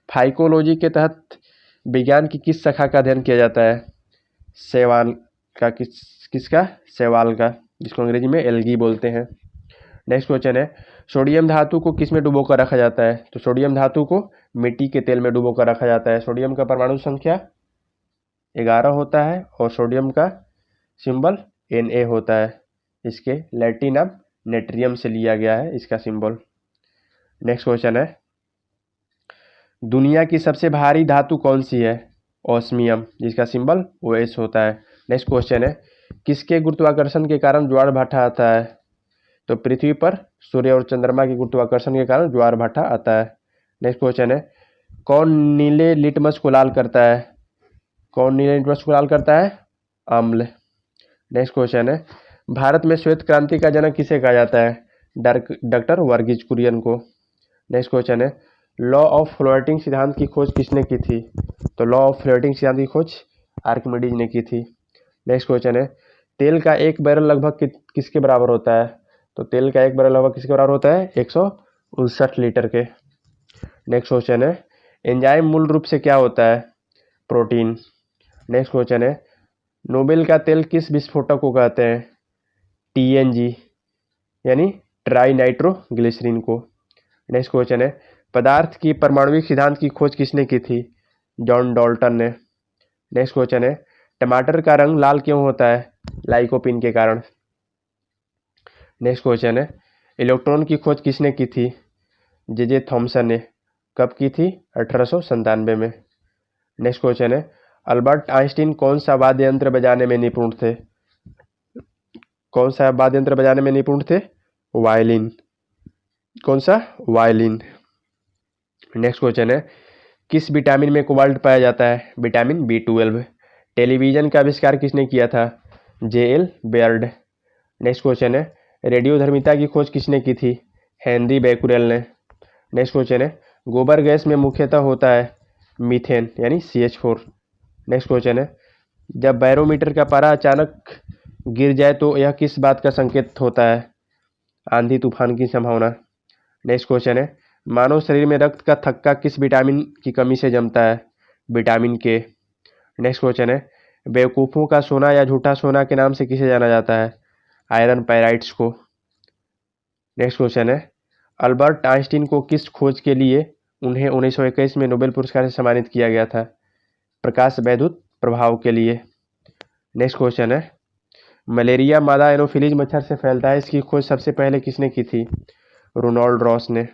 फाइकोलॉजी के तहत विज्ञान की किस शाखा का अध्ययन किया जाता है? शैवाल का। किसका? शैवाल का, जिसको अंग्रेजी में एल्गी बोलते हैं। नेक्स्ट क्वेश्चन है, सोडियम धातु को किस में डुबो कर रखा जाता है? तो सोडियम धातु को मिट्टी के तेल में डुबो कर रखा जाता है। सोडियम का परमाणु संख्या 11 होता है और सोडियम का सिंबल Na होता है। इसके लैटिन नाम नेट्रियम से लिया गया है इसका सिंबल। नेक्स्ट क्वेश्चन है, दुनिया की सबसे भारी धातु कौन सी है? ऑस्मियम, जिसका सिंबल OS होता है। नेक्स्ट क्वेश्चन है, किसके गुरुत्वाकर्षण के कारण ज्वार भाटा आता है? तो पृथ्वी पर सूर्य और चंद्रमा के गुरुत्वाकर्षण के कारण ज्वार भाटा आता है। नेक्स्ट क्वेश्चन है, कौन नीले लिटमस को लाल करता है? कौन नीले लिटमस को लाल करता है? अम्ल। नेक्स्ट क्वेश्चन है, भारत में श्वेत क्रांति का जनक किसे कहा जाता है? डॉक्टर वर्गीज कुरियन को। नेक्स्ट क्वेश्चन है, लॉ ऑफ फ्लोटिंग सिद्धांत की खोज किसने की थी? तो लॉ ऑफ फ्लोटिंग सिद्धांत की खोज आर्किमिडीज ने की थी। नेक्स्ट क्वेश्चन है, तेल का एक बैरल लगभग किसके बराबर होता है? तो तेल का एक बैरल लगभग किसके बराबर होता है? 159 लीटर के। नेक्स्ट क्वेश्चन है, एंजाइम मूल रूप से क्या होता है? प्रोटीन। नेक्स्ट क्वेश्चन है, नोबेल का तेल किस विस्फोटक को कहते हैं? TNG यानी ट्राई नाइट्रोग्लिसरीन को। नेक्स्ट क्वेश्चन है, पदार्थ की परमाणुविक सिद्धांत की खोज किसने की थी? जॉन डाल्टन ने। नेक्स्ट क्वेश्चन है, टमाटर का रंग लाल क्यों होता है? लाइकोपिन के कारण। नेक्स्ट क्वेश्चन है, इलेक्ट्रॉन की खोज किसने की थी? जे थॉमसन ने। कब की थी? 1897 में। नेक्स्ट क्वेश्चन है, अल्बर्ट आइंस्टीन कौन सा वाद्य यंत्र बजाने में निपुण थे? कौन सा वाद्य यंत्र बजाने में निपुण थे? वायलिन। कौन सा? वायलिन। नेक्स्ट क्वेश्चन है, किस विटामिन में कोबाल्ट पाया जाता है? Vitamin B12। टेलीविजन का आविष्कार किसने किया था? JL Baird. नेक्स्ट क्वेश्चन है, रेडियोधर्मिता की खोज किसने की थी? हेनरी बैकुरेल ने। नेक्स्ट क्वेश्चन है, गोबर गैस में मुख्यतः होता है मीथेन यानी CH4। नेक्स्ट क्वेश्चन है, जब बैरोमीटर का पारा अचानक गिर जाए तो यह किस बात का संकेत होता है? आंधी तूफान की संभावना। नेक्स्ट क्वेश्चन है, मानव शरीर में रक्त का थक्का किस विटामिन की कमी से जमता है? विटामिन के। नेक्स्ट क्वेश्चन है, बेवकूफ़ों का सोना या झूठा सोना के नाम से किसे जाना जाता है? आयरन पाइराइट्स को। नेक्स्ट क्वेश्चन है, अल्बर्ट आइंस्टीन को किस खोज के लिए उन्हें 1921 में नोबेल पुरस्कार से सम्मानित किया गया था? प्रकाश वैद्युत प्रभाव के लिए। नेक्स्ट क्वेश्चन है, मलेरिया मादा एनोफिलीज मच्छर से फैलता है, इसकी खोज सबसे पहले किसने की थी? रोनाल्ड रॉस ने।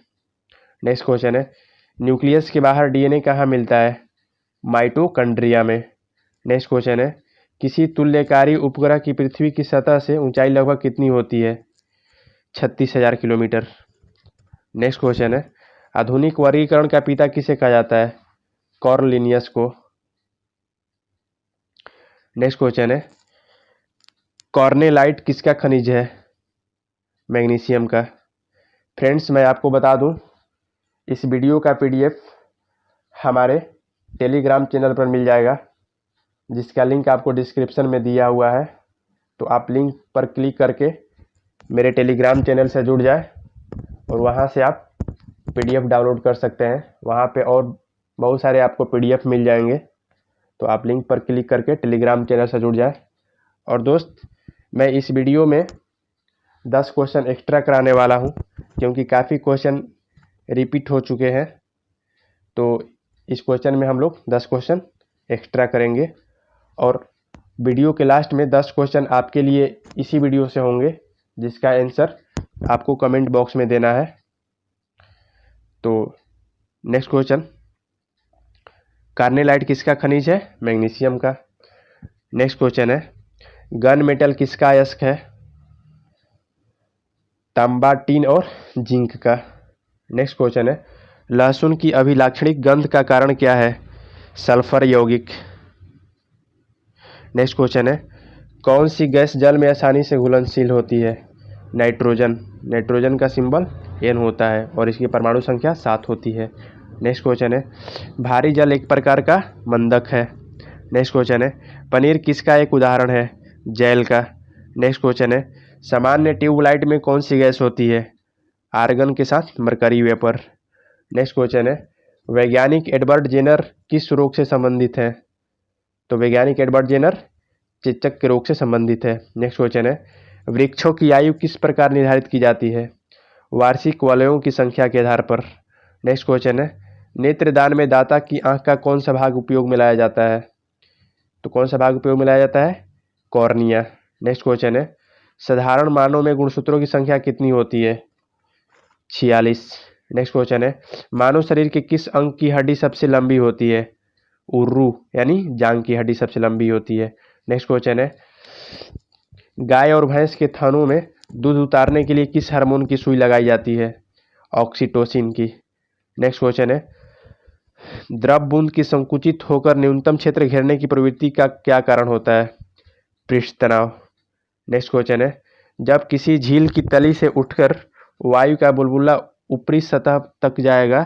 नेक्स्ट क्वेश्चन है, न्यूक्लियस के बाहर DNA कहाँ मिलता है? माइटोकॉन्ड्रिया में। नेक्स्ट क्वेश्चन है, किसी तुल्यकारी उपग्रह की पृथ्वी की सतह से ऊंचाई लगभग कितनी होती है? 36,000 किलोमीटर। नेक्स्ट क्वेश्चन है, आधुनिक वर्गीकरण का पिता किसे कहा जाता है? कॉर्नलिनियस को। नेक्स्ट क्वेश्चन है, कॉर्नेलाइट किसका खनिज है? मैग्नीशियम का। फ्रेंड्स, मैं आपको बता दूं, इस वीडियो का PDF हमारे टेलीग्राम चैनल पर मिल जाएगा, जिसका लिंक आपको डिस्क्रिप्शन में दिया हुआ है। तो आप लिंक पर क्लिक करके मेरे टेलीग्राम चैनल से जुड़ जाए और वहां से आप PDF डाउनलोड कर सकते हैं। वहां पे और बहुत सारे आपको PDF मिल जाएंगे, तो आप लिंक पर क्लिक करके टेलीग्राम चैनल से जुड़ जाए। और दोस्त, मैं इस वीडियो में 10 क्वेश्चन एक्स्ट्रा कराने वाला हूं, क्योंकि काफ़ी क्वेश्चन रिपीट हो चुके हैं। तो इस क्वेश्चन में हम लोग 10 क्वेश्चन एक्स्ट्रा करेंगे और वीडियो के लास्ट में 10 क्वेश्चन आपके लिए इसी वीडियो से होंगे, जिसका आंसर आपको कमेंट बॉक्स में देना है। तो नेक्स्ट क्वेश्चन, कार्नेलाइट किसका खनिज है? मैग्नीशियम का। नेक्स्ट क्वेश्चन है, गन मेटल किसका अयस्क है? तांबा, टीन और जिंक का। नेक्स्ट क्वेश्चन है, लहसुन की अभिलाक्षणिक गंध का कारण क्या है? सल्फर यौगिक। नेक्स्ट क्वेश्चन है, कौन सी गैस जल में आसानी से घुलनशील होती है? नाइट्रोजन। नाइट्रोजन का सिंबल N होता है और इसकी परमाणु संख्या 7 होती है। नेक्स्ट क्वेश्चन है, भारी जल एक प्रकार का मंदक है। नेक्स्ट क्वेश्चन है, पनीर किसका एक उदाहरण है? जैल का। नेक्स्ट क्वेश्चन है, सामान्य ट्यूबलाइट में कौन सी गैस होती है? आर्गन के साथ मरकरी वेपर। नेक्स्ट क्वेश्चन है, वैज्ञानिक एडवर्ड जेनर किस रोग से संबंधित है? तो वैज्ञानिक एडवर्ड जेनर चेचक के रोग से संबंधित है। नेक्स्ट क्वेश्चन है, वृक्षों की आयु किस प्रकार निर्धारित की जाती है? वार्षिक वलयों की संख्या के आधार पर। नेक्स्ट क्वेश्चन है, नेत्रदान में दाता की आंख का कौन सा भाग उपयोग में लाया जाता है? तो कौन सा भाग उपयोग में लाया जाता है? कॉर्निया। नेक्स्ट क्वेश्चन है, साधारण मानव में गुणसूत्रों की संख्या कितनी होती है? 46। नेक्स्ट क्वेश्चन है, मानव शरीर के किस अंग की हड्डी सबसे लंबी होती है? उर्रू यानी जांग की हड्डी सबसे लंबी होती है। नेक्स्ट क्वेश्चन है, गाय और भैंस के थनों में दूध उतारने के लिए किस हार्मोन की सुई लगाई जाती है? ऑक्सीटोसिन की। नेक्स्ट क्वेश्चन है, द्रव बूंद की संकुचित होकर न्यूनतम क्षेत्र घेरने की प्रवृत्ति का क्या कारण होता है? पृष्ठ तनाव। नेक्स्ट क्वेश्चन है, जब किसी झील की तली से उठकर वायु का बुलबुला ऊपरी सतह तक जाएगा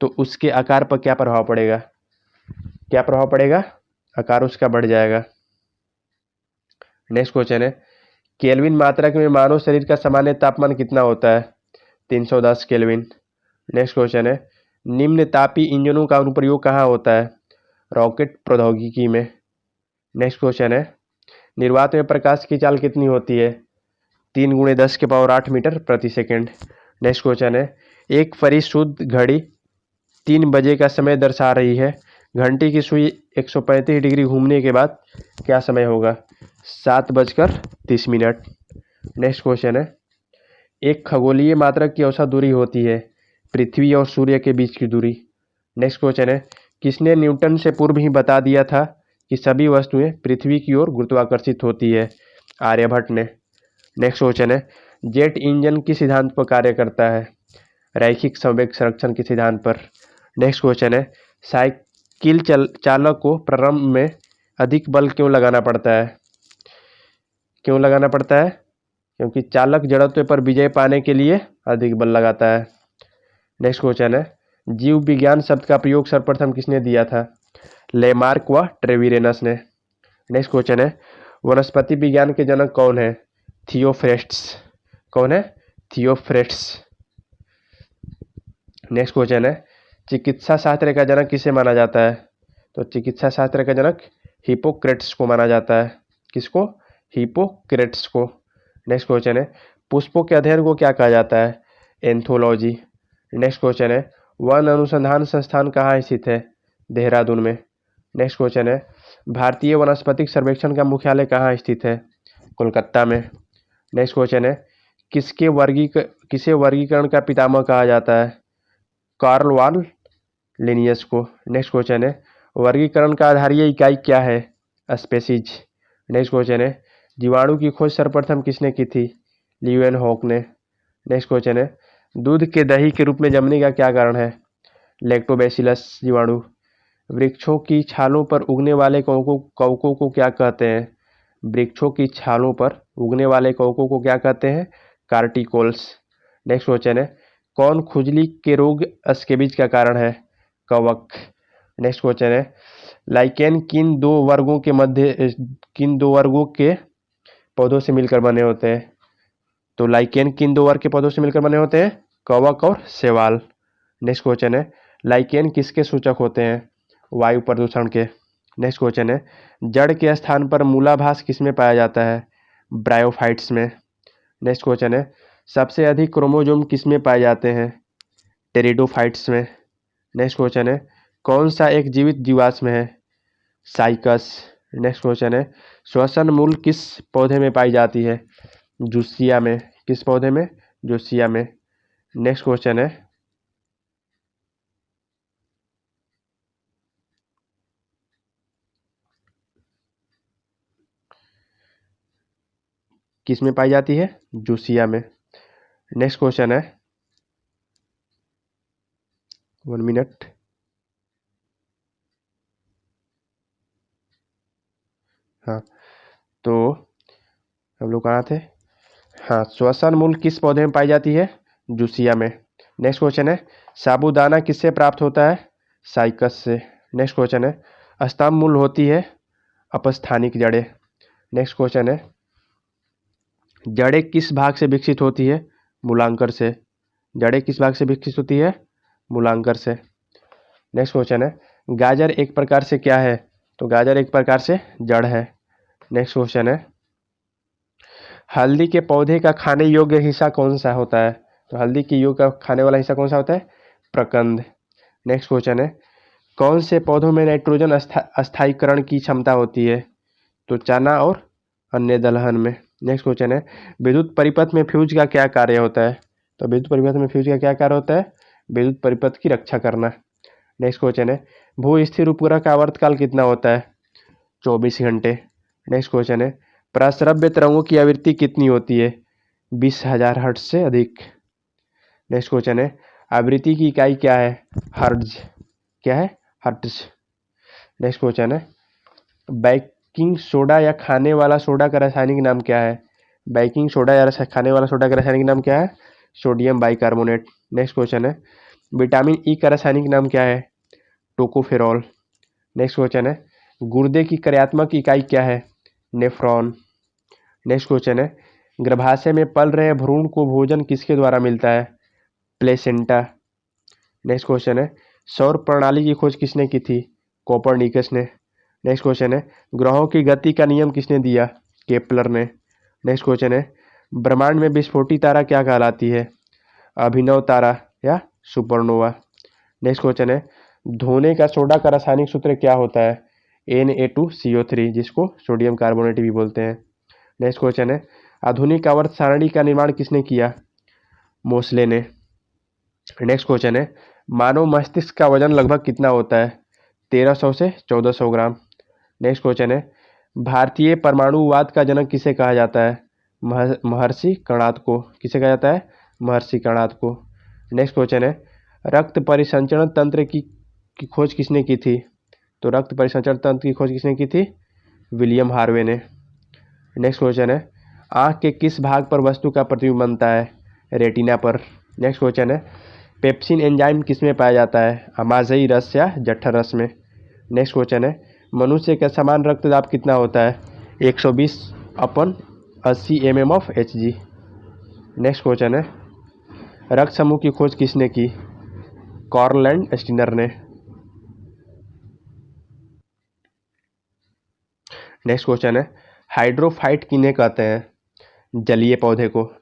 तो उसके आकार पर क्या प्रभाव पड़ेगा? क्या प्रभाव पड़ेगा? आकार उसका बढ़ जाएगा। नेक्स्ट क्वेश्चन है, केल्विन मात्रक में मानव शरीर का सामान्य तापमान कितना होता है? 310 केल्विन। नेक्स्ट क्वेश्चन है, निम्न तापी इंजनों का अनुप्रयोग कहाँ होता है? रॉकेट प्रौद्योगिकी में। नेक्स्ट क्वेश्चन है, निर्वात में प्रकाश की चाल कितनी होती है? 3 × 10⁸ मीटर प्रति सेकेंड। नेक्स्ट क्वेश्चन है, एक परिशुद्ध घड़ी 3 बजे का समय दर्शा रही है। घंटी की सुई 135 डिग्री घूमने के बाद क्या समय होगा? 7:30। नेक्स्ट क्वेश्चन है, एक खगोलीय मात्रक की औसत दूरी होती है पृथ्वी और सूर्य के बीच की दूरी। नेक्स्ट क्वेश्चन है, किसने न्यूटन से पूर्व ही बता दिया था कि सभी वस्तुएं पृथ्वी की ओर गुरुत्वाकर्षित होती है? आर्यभट्ट ने। नेक्स्ट क्वेश्चन है, जेट इंजन किस सिद्धांत पर कार्य करता है? रैखिक संवेग संरक्षण के सिद्धांत पर। नेक्स्ट क्वेश्चन है, साइकिल चालक को प्रारंभ में अधिक बल क्यों लगाना पड़ता है? क्यों लगाना पड़ता है? क्योंकि चालक जड़त्व पर विजय पाने के लिए अधिक बल लगाता है। नेक्स्ट क्वेश्चन है, जीव विज्ञान शब्द का प्रयोग सर्वप्रथम किसने दिया था? लेमार्क व ट्रेविरेनस ने। नेक्स्ट क्वेश्चन है, वनस्पति विज्ञान के जनक कौन है? थियोफ्रेस्ट्स। कौन है? थियोफ्रेस्ट्स। नेक्स्ट क्वेश्चन है, चिकित्सा शास्त्र का जनक किसे माना जाता है? तो चिकित्सा शास्त्र का जनक हिप्पोक्रेट्स को माना जाता है। किसको? हिप्पोक्रेट्स को। नेक्स्ट क्वेश्चन है, पुष्पों के अध्ययन को क्या कहा जाता है? एंथोलॉजी। नेक्स्ट क्वेश्चन है, वन अनुसंधान संस्थान कहाँ स्थित है? देहरादून में। नेक्स्ट क्वेश्चन है, भारतीय वनस्पतिक सर्वेक्षण का मुख्यालय कहाँ स्थित है? कोलकाता में। नेक्स्ट क्वेश्चन है, किसे वर्गीकरण का पितामह कहा जाता है? कार्ल वान लिनियस को। नेक्स्ट क्वेश्चन है, वर्गीकरण का आधारीय इकाई क्या है? स्पेसीज। नेक्स्ट क्वेश्चन है, जीवाणु की खोज सर्वप्रथम किसने की थी? ल्यूएनहॉक ने। नेक्स्ट क्वेश्चन है, दूध के दही के रूप में जमने का क्या कारण है? लैक्टोबैसिलस जीवाणु। वृक्षों की छालों पर उगने वाले कवकों को क्या कहते हैं? वृक्षों की छालों पर उगने वाले कवकों को क्या कहते हैं? कार्टिकोल्स। नेक्स्ट क्वेश्चन है, कौन खुजली के रोग स्केबिज का कारण है? कवक। नेक्स्ट क्वेश्चन है, लाइकेन किन दो वर्गों के पौधों से मिलकर बने होते हैं? तो लाइकेन किन 2 वर्ग के पौधों से मिलकर बने होते हैं? कवक और शैवाल। नेक्स्ट क्वेश्चन है, लाइकेन किसके सूचक होते हैं? वायु प्रदूषण के। नेक्स्ट क्वेश्चन है, जड़ के स्थान पर मूलाभास किसमें पाया जाता है? ब्रायोफाइट्स में। नेक्स्ट क्वेश्चन है, सबसे अधिक क्रोमोसोम किसमें पाए जाते हैं? टेरिडोफाइट्स में। नेक्स्ट क्वेश्चन है, कौन सा एक जीवित जीवाश्म है? साइकस। नेक्स्ट क्वेश्चन है, श्वसन मूल किस पौधे में पाई जाती है? जूसिया में। किस पौधे में? जूसिया में। नेक्स्ट क्वेश्चन है, किस में पाई जाती है? जूसिया में। नेक्स्ट क्वेश्चन है, 1 मिनट। हाँ, तो हम लोग कहाँ थे? हाँ, श्वसन मूल किस पौधे में पाई जाती है? जूसिया में। नेक्स्ट क्वेश्चन है, साबूदाना किससे प्राप्त होता है? साइकस से। नेक्स्ट क्वेश्चन है, स्तंभ मूल होती है अपस्थानिक जड़ें। नेक्स्ट क्वेश्चन है, जड़ें किस भाग से विकसित होती है? मूलांकर से। जड़ें किस भाग से विकसित होती है? मूलांकर से। नेक्स्ट क्वेश्चन है, गाजर एक प्रकार से क्या है? तो गाजर एक प्रकार से जड़ है। नेक्स्ट क्वेश्चन है, हल्दी के पौधे का खाने योग्य हिस्सा कौन सा होता है? तो हल्दी की योग का खाने वाला हिस्सा कौन सा होता है? प्रकंद। नेक्स्ट क्वेश्चन है, कौन से पौधों में नाइट्रोजन अस्थायीकरण की क्षमता होती है? तो चना और अन्य दलहन में। नेक्स्ट क्वेश्चन है, विद्युत परिपथ में फ्यूज का क्या कार्य होता है? तो विद्युत परिपथ में फ्यूज का क्या कार्य होता है? विद्युत परिपथ की रक्षा करना। नेक्स्ट क्वेश्चन है, भू स्थिर उपग्रह का आवर्तकाल कितना होता है? 24 घंटे। नेक्स्ट क्वेश्चन है, प्रस्रव्य तरंगों की आवृत्ति कितनी होती है? 20,000 हर्ट्ज से अधिक। नेक्स्ट क्वेश्चन है, आवृत्ति की इकाई क्या है? हर्ट्ज। क्या है? हर्ट्ज। नेक्स्ट क्वेश्चन है, बेकिंग सोडा या खाने वाला सोडा का रासायनिक नाम क्या है? बेकिंग सोडा या खाने वाला सोडा का रासायनिक नाम क्या है? Sodium bicarbonate. नेक्स्ट क्वेश्चन है, विटामिन ई का रासायनिक नाम क्या है? टोकोफेरॉल। नेक्स्ट क्वेश्चन है, गुर्दे की कार्यात्मक इकाई क्या है? नेफ्रॉन। नेक्स्ट क्वेश्चन है, गर्भाशय में पल रहे भ्रूण को भोजन किसके द्वारा मिलता है? प्लेसेंटा। नेक्स्ट क्वेश्चन है, सौर प्रणाली की खोज किसने की थी? कोपरनिकस ने। नेक्स्ट क्वेश्चन है, ग्रहों की गति का नियम किसने दिया? केपलर ने। नेक्स्ट क्वेश्चन है, ब्रह्मांड में विस्फोटी तारा क्या कहलाती है? अभिनव तारा या सुपरनोवा। नेक्स्ट क्वेश्चन है, धोने का सोडा का रासायनिक सूत्र क्या होता है? Na2CO3, जिसको सोडियम कार्बोनेट भी बोलते हैं। नेक्स्ट क्वेश्चन है, आधुनिक आवर्त सारणी का निर्माण किसने किया? मोसले ने। नेक्स्ट क्वेश्चन है, मानव मस्तिष्क का वजन लगभग कितना होता है? 1300 से 1400 ग्राम। नेक्स्ट क्वेश्चन है, भारतीय परमाणुवाद का जनक किसे कहा जाता है? महर्षि कर्णाद को। किसे कहा जाता है? महर्षि कर्णाद को। नेक्स्ट क्वेश्चन है, रक्त परिसंचरण तंत्र की खोज किसने की थी? तो रक्त परिसंचरण तंत्र की खोज किसने की थी? विलियम हार्वे ने। नेक्स्ट क्वेश्चन है, आँख के किस भाग पर वस्तु का प्रतिबिंब बनता है? रेटिना पर। नेक्स्ट क्वेश्चन है, पेप्सिन एंजाइम किस में पाया जाता है? अमाशयी रस या जठर रस में। नेक्स्ट क्वेश्चन है, मनुष्य का समान रक्तदाब कितना होता है? 120/80 mm of Hg। Next question है, रक्त समूह की खोज किसने की? कार्ल एंड स्टीनर ने। नेक्स्ट क्वेश्चन है, हाइड्रोफाइट किन्हें कहते हैं? जलीय पौधे को।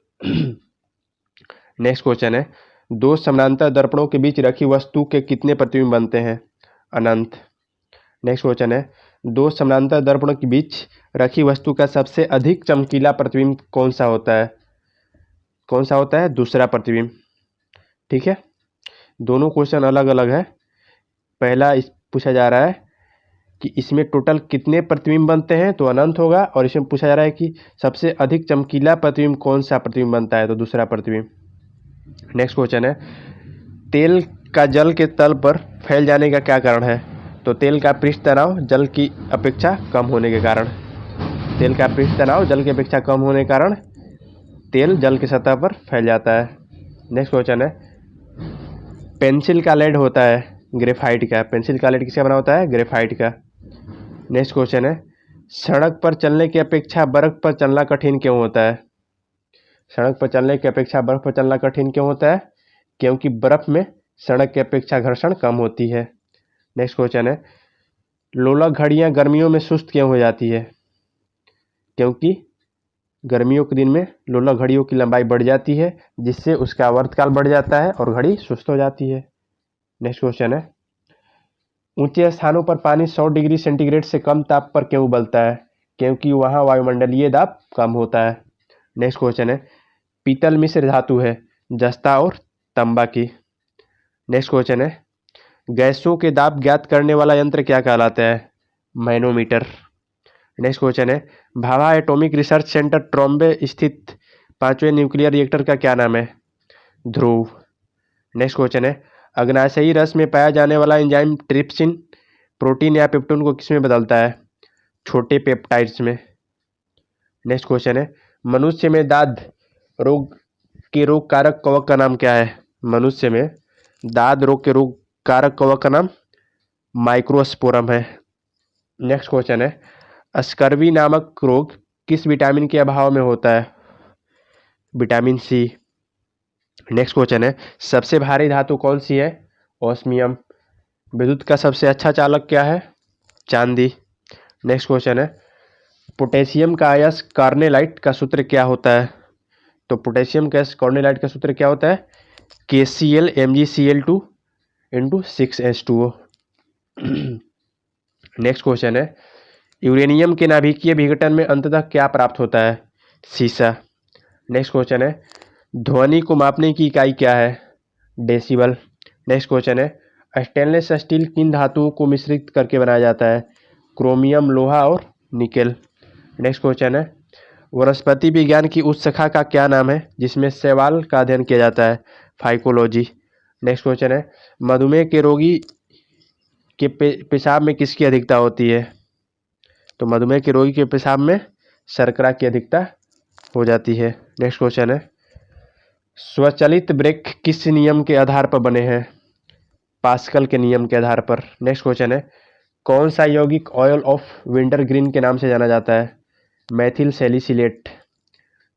नेक्स्ट क्वेश्चन है, दो समानांतर दर्पणों के बीच रखी वस्तु के कितने प्रतिबिंब बनते हैं? अनंत। नेक्स्ट क्वेश्चन है, दो समानांतर दर्पणों के बीच रखी वस्तु का सबसे अधिक चमकीला प्रतिबिंब कौन सा होता है? कौन सा होता है? दूसरा प्रतिबिंब। ठीक है, दोनों क्वेश्चन अलग अलग है। पहला पूछा जा रहा है कि इसमें टोटल कितने प्रतिबिंब बनते हैं, तो अनंत होगा, और इसमें पूछा जा रहा है कि सबसे अधिक चमकीला प्रतिबिंब कौन सा प्रतिबिंब बनता है, तो दूसरा प्रतिबिंब। नेक्स्ट क्वेश्चन है, तेल का जल के तल पर फैल जाने का क्या कारण है? तो तेल का पृष्ठ तनाव जल की अपेक्षा कम होने के कारण। तेल का पृष्ठ तनाव जल की अपेक्षा कम होने के कारण तेल जल की सतह पर फैल जाता है। नेक्स्ट क्वेश्चन है, पेंसिल का लेड होता है ग्रेफाइट का। पेंसिल का लेड किसका बना होता है? ग्रेफाइट का। नेक्स्ट क्वेश्चन है, सड़क पर चलने की अपेक्षा बर्फ पर चलना कठिन क्यों होता है? सड़क पर चलने की अपेक्षा बर्फ पर चलना कठिन क्यों होता है? क्योंकि बर्फ में सड़क की अपेक्षा घर्षण कम होती है। नेक्स्ट क्वेश्चन है, लोलक घड़ियां गर्मियों में सुस्त क्यों हो जाती है? क्योंकि गर्मियों के दिन में लोलक घड़ियों की लंबाई बढ़ जाती है, जिससे उसका आवर्तकाल बढ़ जाता है और घड़ी सुस्त हो जाती है। नेक्स्ट क्वेश्चन है, ऊंचे स्थानों पर पानी 100 डिग्री सेंटीग्रेड से कम ताप पर क्यों उबलता है? क्योंकि वहां वायुमंडलीय दाब कम होता है। नेक्स्ट क्वेश्चन है, पीतल मिश्र धातु है जस्ता और तांबा की। नेक्स्ट क्वेश्चन है, गैसों के दाब ज्ञात करने वाला यंत्र क्या कहलाता है? मैनोमीटर। नेक्स्ट क्वेश्चन है, Bhabha atomic research centre Trombay स्थित 5वें न्यूक्लियर रिएक्टर का क्या नाम है? ध्रुव। नेक्स्ट क्वेश्चन है, अग्नाशयी रस में पाया जाने वाला एंजाइम ट्रिप्सिन प्रोटीन या पेप्टोन को किसमें बदलता है? छोटे पेप्टाइड्स में। नेक्स्ट क्वेश्चन है, मनुष्य में दाद रोग के रोग कारक कवक का नाम क्या है? मनुष्य में दाद रोग के रोग कारक कवक का नाम माइक्रोस्पोरम है। नेक्स्ट क्वेश्चन है, स्कर्वी नामक रोग किस विटामिन के अभाव में होता है? विटामिन सी। नेक्स्ट क्वेश्चन है, सबसे भारी धातु कौन सी है? ओस्मियम। विद्युत का सबसे अच्छा चालक क्या है? चांदी। नेक्स्ट क्वेश्चन है, पोटेशियम का अयस्क कार्नेलाइट का सूत्र क्या होता है? तो पोटेशियम गैस कॉर्नेलाइट का सूत्र क्या होता है? KCl MgCl2 into 6H2O। Next question है, यूरेनियम के नाभिकीय विघटन में अंततः क्या प्राप्त होता है? सीसा। नेक्स्ट क्वेश्चन है, ध्वनि को मापने की इकाई क्या है? डेसिबल। नेक्स्ट क्वेश्चन है, स्टेनलेस स्टील किन धातुओं को मिश्रित करके बनाया जाता है? क्रोमियम, लोहा और निकेल। नेक्स्ट क्वेश्चन है, वनस्पति विज्ञान की उस शाखा का क्या नाम है जिसमें शैवाल का अध्ययन किया जाता है? फाइकोलॉजी। नेक्स्ट क्वेश्चन है, मधुमेह के रोगी के पेशाब में किसकी अधिकता होती है? तो मधुमेह के रोगी के पेशाब में शर्करा की अधिकता हो जाती है। नेक्स्ट क्वेश्चन है, स्वचालित ब्रेक किस नियम के आधार पर बने हैं? पास्कल के नियम के आधार पर। नेक्स्ट क्वेश्चन है, कौन सा यौगिक ऑयल ऑफ विंटरग्रीन के नाम से जाना जाता है? मैथिल सैलिसिलेट।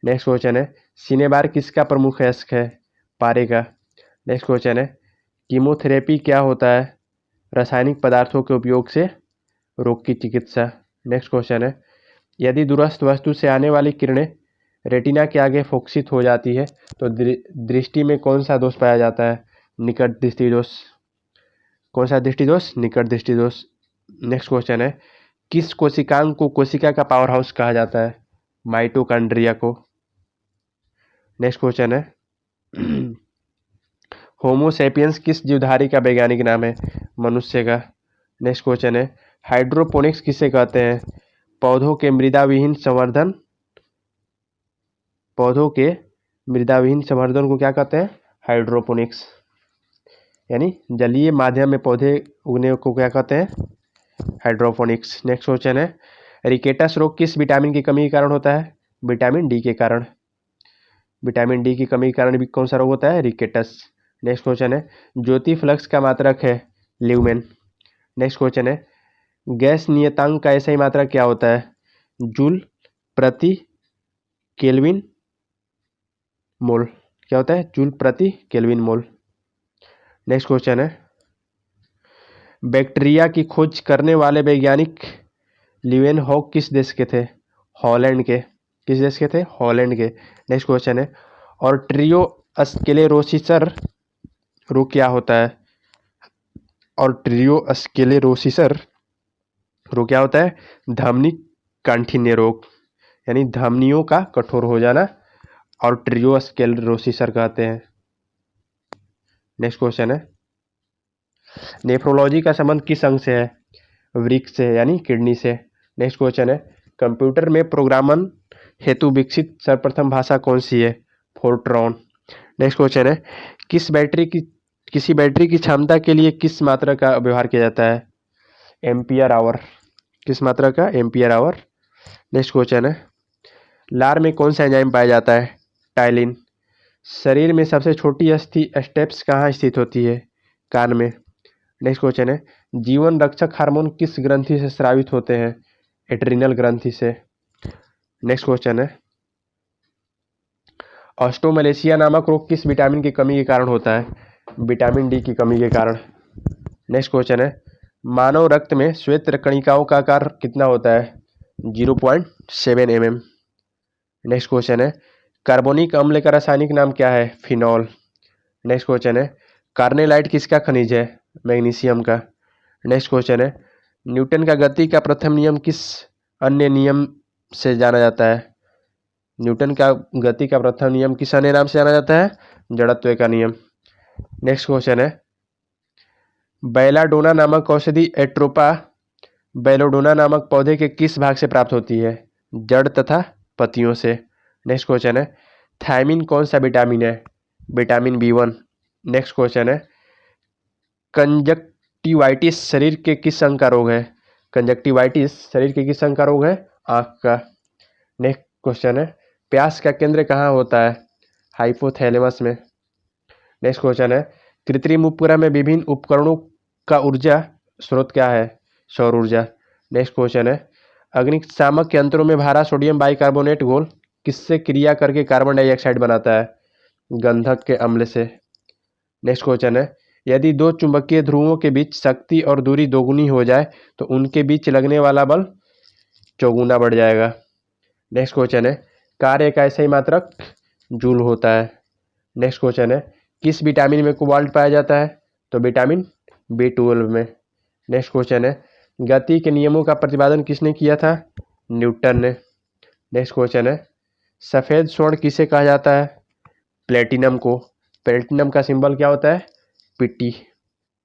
नेक्स्ट क्वेश्चन है, सिनेबार किसका प्रमुख अयस्क है? पारे का। नेक्स्ट क्वेश्चन है, कीमोथेरेपी क्या होता है? रासायनिक पदार्थों के उपयोग से रोग की चिकित्सा। नेक्स्ट क्वेश्चन है, यदि दूरस्थ वस्तु से आने वाली किरणें रेटिना के आगे फोकसित हो जाती है तो दृष्टि में कौन सा दोष पाया जाता है? निकट दृष्टि दोष। कौन सा दृष्टि दोष? निकट दृष्टि दोष। नेक्स्ट क्वेश्चन है, किस कोशिकांग को कोशिका का पावर हाउस कहा जाता है? माइटोकॉन्ड्रिया को। नेक्स्ट क्वेश्चन है, होमोसेपियंस किस जीवधारी का वैज्ञानिक नाम है? मनुष्य का। नेक्स्ट क्वेश्चन है, हाइड्रोपोनिक्स किसे कहते हैं? पौधों के मृदाविहीन संवर्धन को क्या कहते हैं? हाइड्रोपोनिक्स। यानी जलीय माध्यम में पौधे उगने को क्या कहते हैं? हाइड्रोपोनिक्स। नेक्स्ट क्वेश्चन है, रिकेटस रोग किस विटामिन की कमी के कारण होता है? विटामिन डी के कारण। विटामिन डी की कमी के कारण भी कौन सा रोग होता है? रिकेटस। नेक्स्ट क्वेश्चन है, ज्योति फ्लक्स का मात्रक है? ल्यूमेन। नेक्स्ट क्वेश्चन है, गैस नियतांक का ऐसा ही मात्रक क्या होता है? जूल प्रति केल्विन मोल। क्या होता है? जूल प्रति केल्विन मोल। नेक्स्ट क्वेश्चन है, बैक्टीरिया की खोज करने वाले वैज्ञानिक लीवेनहॉक किस देश के थे? हॉलैंड के। किस देश के थे? हॉलैंड के। नेक्स्ट क्वेश्चन है, और ट्रियो स्क्लेरोसिसर रोग क्या होता है? और ट्रियो स्क्लेरोसिसर रोग क्या होता है? धमनी काठिन्य रोग, यानी धमनियों का कठोर हो जाना, और ट्रियो स्क्लेरोसिसर कहते हैं। नेक्स्ट क्वेश्चन है, नेफ्रोलॉजी का संबंध किस अंग से है? वृक्क से, यानी किडनी से। नेक्स्ट क्वेश्चन है, कंप्यूटर में प्रोग्रामन हेतु विकसित सर्वप्रथम भाषा कौन सी है? फोर्ट्रॉन। नेक्स्ट क्वेश्चन है, किसी बैटरी की क्षमता के लिए किस मात्रा का व्यवहार किया जाता है? Ampere hour. किस मात्रा का? Ampere hour. नेक्स्ट क्वेश्चन है, लार में कौन सा एंजाइम पाया जाता है? टाइलिन। शरीर में सबसे छोटी अस्थि स्टेप्स कहाँ स्थित होती है? कान में। नेक्स्ट क्वेश्चन है, जीवन रक्षक हार्मोन किस ग्रंथि से स्रावित होते हैं? एड्रिनल ग्रंथि से। नेक्स्ट क्वेश्चन है, ऑस्टोमलेशिया नामक रोग किस विटामिन की कमी के कारण होता है? विटामिन डी की कमी के कारण। नेक्स्ट क्वेश्चन है, मानव रक्त में श्वेत कणिकाओं का आकार कितना होता है? 0.7 mm। नेक्स्ट क्वेश्चन है, कार्बोनिक अम्ल का रासायनिक नाम क्या है? फिनॉल। नेक्स्ट क्वेश्चन है, कार्नेलाइट किसका खनिज है? मैग्नीशियम का। नेक्स्ट क्वेश्चन है, न्यूटन का गति का प्रथम नियम किस अन्य नियम से जाना जाता है? न्यूटन का गति का प्रथम नियम किस अन्य नाम से जाना जाता है? जड़त्व का नियम। नेक्स्ट क्वेश्चन है, बेलाडोना नामक औषधि एट्रोपा बेलोडोना नामक पौधे के किस भाग से प्राप्त होती है? जड़ तथा पत्तियों से। नेक्स्ट क्वेश्चन है, थायमिन कौन सा विटामिन है? Vitamin B1। नेक्स्ट क्वेश्चन है, कंजक्टिवाइटिस शरीर के किस अंग का रोग है? कंजक्टिवाइटिस शरीर के किस अंग का रोग है? आँख का। नेक्स्ट क्वेश्चन है, प्यास का केंद्र कहाँ होता है? हाइपोथैलेमस में। नेक्स्ट क्वेश्चन है, कृत्रिम उपग्रह में विभिन्न उपकरणों का ऊर्जा स्रोत क्या है? सौर ऊर्जा। नेक्स्ट क्वेश्चन है, अग्निशामक यंत्रों में भारा सोडियम बाइकार्बोनेट घोल किससे क्रिया करके कार्बन डाइऑक्साइड बनाता है? गंधक के अम्ल से। नेक्स्ट क्वेश्चन है, यदि दो चुंबकीय ध्रुवों के बीच शक्ति और दूरी दोगुनी हो जाए तो उनके बीच लगने वाला बल चौगुना बढ़ जाएगा। नेक्स्ट क्वेश्चन है, कार्य का ऐसा ही मात्रक जूल होता है। नेक्स्ट क्वेश्चन है, किस विटामिन में कोबाल्ट पाया जाता है? तो विटामिन B12 में। नेक्स्ट क्वेश्चन है, गति के नियमों का प्रतिपादन किसने किया था? न्यूटन ने। नेक्स्ट क्वेश्चन है, सफ़ेद स्वर्ण किसे कहा जाता है? प्लेटिनम को। प्लेटिनम का सिंबल क्या होता है? Pt।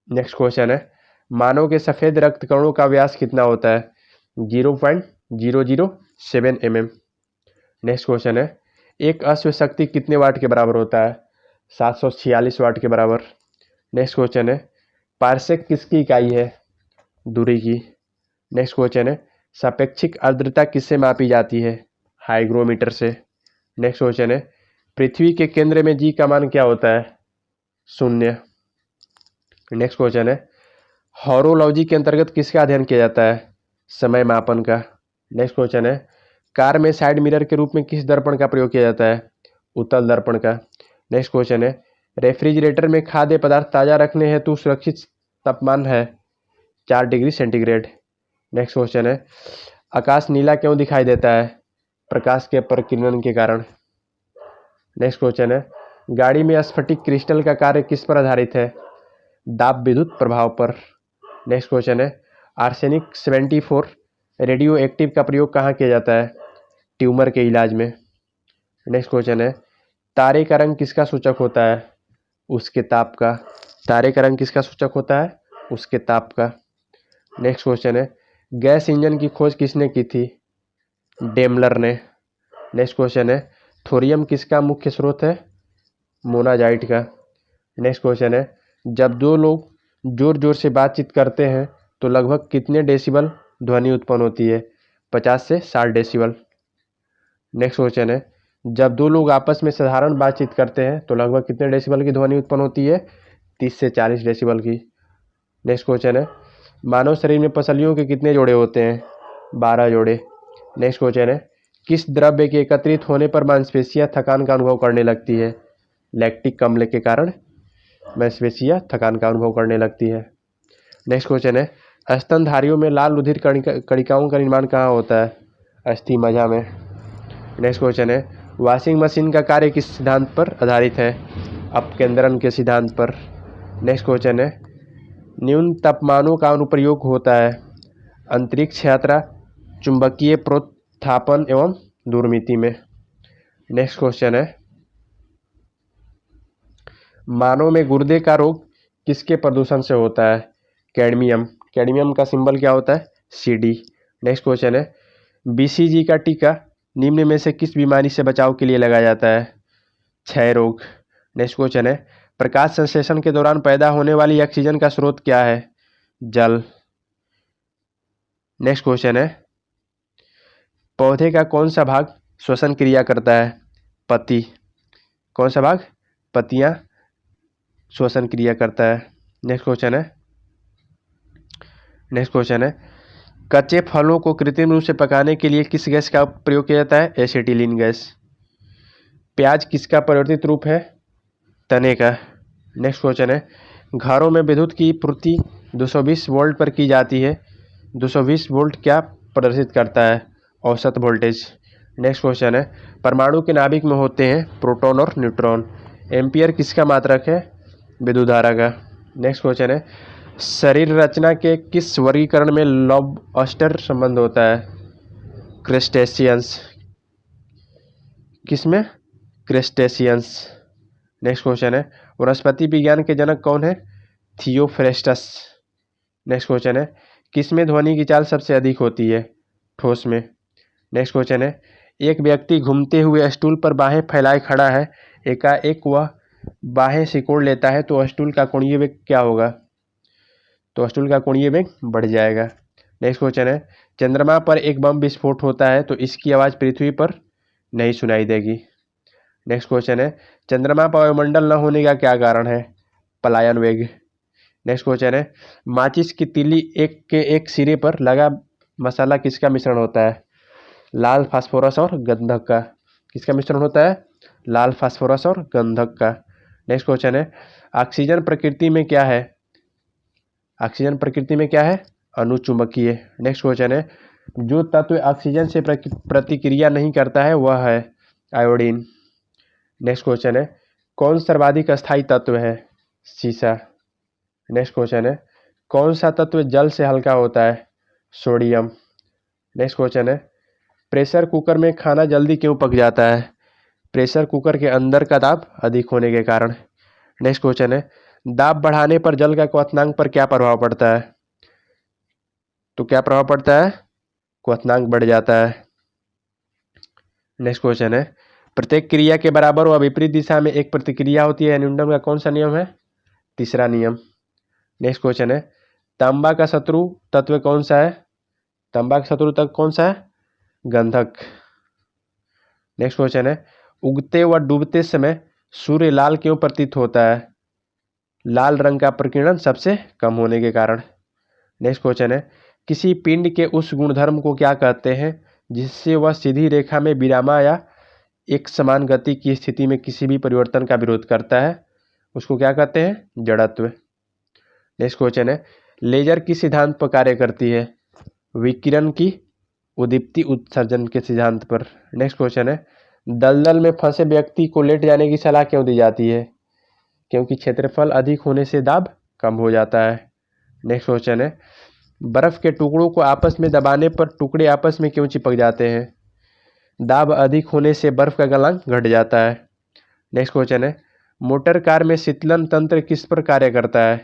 नेक्स्ट क्वेश्चन है, मानव के सफ़ेद रक्त कणों का व्यास कितना होता है? 0.007 mm। नेक्स्ट क्वेश्चन है, एक अश्व शक्ति कितने वाट के बराबर होता है? 746 वाट के बराबर। नेक्स्ट क्वेश्चन है, पारसेक किसकी इकाई है? दूरी की। नेक्स्ट क्वेश्चन है, सापेक्षिक आर्द्रता किससे मापी जाती है? हाइग्रोमीटर से। नेक्स्ट क्वेश्चन है, पृथ्वी के केंद्र में जी का मान क्या होता है? 0। नेक्स्ट क्वेश्चन है, हॉरोलॉजी के अंतर्गत किसका अध्ययन किया जाता है? समय मापन का। नेक्स्ट क्वेश्चन है, कार में साइड मिरर के रूप में किस दर्पण का प्रयोग किया जाता है? उत्तल दर्पण का। नेक्स्ट क्वेश्चन है, रेफ्रिजरेटर में खाद्य पदार्थ ताज़ा रखने हेतु सुरक्षित तापमान है 4 डिग्री सेंटीग्रेड। नेक्स्ट क्वेश्चन है, आकाश नीला क्यों दिखाई देता है? प्रकाश के प्रकीर्णन के कारण। नेक्स्ट क्वेश्चन है, गाड़ी में स्फटिक क्रिस्टल का कार्य किस पर आधारित है? दाब विद्युत प्रभाव पर। नेक्स्ट क्वेश्चन है, आर्सेनिक 74 रेडियो एक्टिव का प्रयोग कहाँ किया जाता है? ट्यूमर के इलाज में। नेक्स्ट क्वेश्चन है, तारे का रंग किसका सूचक होता है? उसके ताप का। तारे का रंग किसका सूचक होता है? उसके ताप का। नेक्स्ट क्वेश्चन है, गैस इंजन की खोज किसने की थी? डेमलर ने। नेक्स्ट क्वेश्चन है, थोरियम किसका मुख्य स्रोत है? मोनाजाइट का। नेक्स्ट क्वेश्चन है, जब दो लोग जोर जोर से बातचीत करते हैं तो लगभग कितने डेसिबल ध्वनि उत्पन्न होती है? 50 से 60 डेसिबल। नेक्स्ट क्वेश्चन है, जब दो लोग आपस में साधारण बातचीत करते हैं तो लगभग कितने डेसिबल की ध्वनि उत्पन्न होती है? 30 से 40 डेसिबल की। नेक्स्ट क्वेश्चन है, मानव शरीर में पसलियों के कितने जोड़े होते हैं? 12 जोड़े। नेक्स्ट क्वेश्चन है, किस द्रव्य के एकत्रित होने पर मांसपेशियां थकान का अनुभव करने लगती है? लैक्टिक अम्ल के कारण मांसपेशियां थकान का अनुभव करने लगती है। नेक्स्ट क्वेश्चन है, स्तनधारियों में लाल रुधिर कणिकाओं का निर्माण कहाँ होता है? अस्थि मज्जा में। नेक्स्ट क्वेश्चन है, वॉशिंग मशीन का कार्य किस सिद्धांत पर आधारित है? अपकेंद्रण के सिद्धांत पर। नेक्स्ट क्वेश्चन है, न्यून तापमानों का अनुप्रयोग होता है? अंतरिक्ष यात्रा, चुंबकीय प्रोत्थापन एवं दूरमिति में। नेक्स्ट क्वेश्चन है, मानव में गुर्दे का रोग किसके प्रदूषण से होता है? कैडमियम। कैडमियम का सिंबल क्या होता है? Cd। नेक्स्ट क्वेश्चन है, BCG का टीका निम्न में से किस बीमारी से बचाव के लिए लगाया जाता है? क्षय रोग। नेक्स्ट क्वेश्चन है, प्रकाश संश्लेषण के दौरान पैदा होने वाली ऑक्सीजन का स्रोत क्या है? जल। नेक्स्ट क्वेश्चन है, पौधे का कौन सा भाग श्वसन क्रिया करता है? पत्ती। कौन सा भाग? पत्तियां श्वसन क्रिया करता है। नेक्स्ट क्वेश्चन है, कच्चे फलों को कृत्रिम रूप से पकाने के लिए किस गैस का प्रयोग किया जाता है? Acetylene gas. प्याज किसका परिवर्तित रूप है? तने का। नेक्स्ट क्वेश्चन है, घरों में विद्युत की पूर्ति 220 वोल्ट पर की जाती है। 220 वोल्ट क्या प्रदर्शित करता है? औसत वोल्टेज। नेक्स्ट क्वेश्चन है, परमाणु के नाभिक में होते हैं प्रोटॉन और न्यूट्रॉन। एम्पियर किसका मात्रक है? विद्युत धारा का। नेक्स्ट क्वेश्चन है, शरीर रचना के किस वर्गीकरण में लॉबस्टर संबंध होता है? क्रेस्टेशियंस। किसमें? क्रेस्टेशियंस। नेक्स्ट क्वेश्चन है, वनस्पति विज्ञान के जनक कौन है? थियोफ्रेस्टस। नेक्स्ट क्वेश्चन है, किसमें ध्वनि की चाल सबसे अधिक होती है? ठोस में। नेक्स्ट क्वेश्चन है, एक व्यक्ति घूमते हुए स्टूल पर बाहें फैलाए खड़ा है, एकाएक वह बाहें सिकोड़ लेता है तो स्टूल का कोणीय वेग क्या होगा? तो स्टूल का कोणीय वेग बढ़ जाएगा। नेक्स्ट क्वेश्चन है, चंद्रमा पर एक बम विस्फोट होता है तो इसकी आवाज़ पृथ्वी पर नहीं सुनाई देगी। नेक्स्ट क्वेश्चन है, चंद्रमा पर वायुमंडल न होने का क्या कारण है? पलायन वेग। नेक्स्ट क्वेश्चन है, माचिस की तीली एक सिरे पर लगा मसाला किसका मिश्रण होता है? लाल फास्फोरस और गंधक का। किसका मिश्रण होता है? लाल फास्फोरस और गंधक का। नेक्स्ट क्वेश्चन है, ऑक्सीजन प्रकृति में क्या है? ऑक्सीजन प्रकृति में क्या है? अनुचुंबकीय। नेक्स्ट क्वेश्चन है, जो तत्व ऑक्सीजन से प्रतिक्रिया नहीं करता है वह है आयोडीन। नेक्स्ट क्वेश्चन है, कौन सर्वाधिक अस्थायी तत्व है? सीसा। नेक्स्ट क्वेश्चन है, कौन सा तत्व जल से हल्का होता है? सोडियम। नेक्स्ट क्वेश्चन है, प्रेशर कुकर में खाना जल्दी क्यों पक जाता है? प्रेशर कुकर के अंदर का दाब अधिक होने के कारण। नेक्स्ट क्वेश्चन है, दाब बढ़ाने पर जल का क्वथनांक पर क्या प्रभाव पड़ता है? तो क्या प्रभाव पड़ता है? क्वथनांक बढ़ जाता है। नेक्स्ट क्वेश्चन है, प्रत्येक क्रिया के बराबर व विपरीत दिशा में एक प्रतिक्रिया होती है, न्यूटन का कौन सा नियम है? तीसरा नियम। नेक्स्ट क्वेश्चन है, तांबा का शत्रु तत्व कौन सा है? तांबा का शत्रु तत्व कौन सा है? गंधक। नेक्स्ट क्वेश्चन है, उगते व डूबते समय सूर्य लाल क्यों प्रतीत होता है? लाल रंग का प्रकीर्णन सबसे कम होने के कारण। नेक्स्ट क्वेश्चन है, किसी पिंड के उस गुणधर्म को क्या कहते हैं जिससे वह सीधी रेखा में विरामा या एक समान गति की स्थिति में किसी भी परिवर्तन का विरोध करता है? उसको क्या कहते हैं? जड़त्व। नेक्स्ट क्वेश्चन है, लेजर किस सिद्धांत पर कार्य करती है? विकिरण की उद्दीप्ति उत्सर्जन के सिद्धांत पर। नेक्स्ट क्वेश्चन है, दलदल में फंसे व्यक्ति को लेट जाने की सलाह क्यों दी जाती है? क्योंकि क्षेत्रफल अधिक होने से दाब कम हो जाता है। नेक्स्ट क्वेश्चन है, बर्फ के टुकड़ों को आपस में दबाने पर टुकड़े आपस में क्यों चिपक जाते हैं? दाब अधिक होने से बर्फ का गलनांक घट जाता है। नेक्स्ट क्वेश्चन है, मोटर कार में शीतलन तंत्र किस पर कार्य करता है?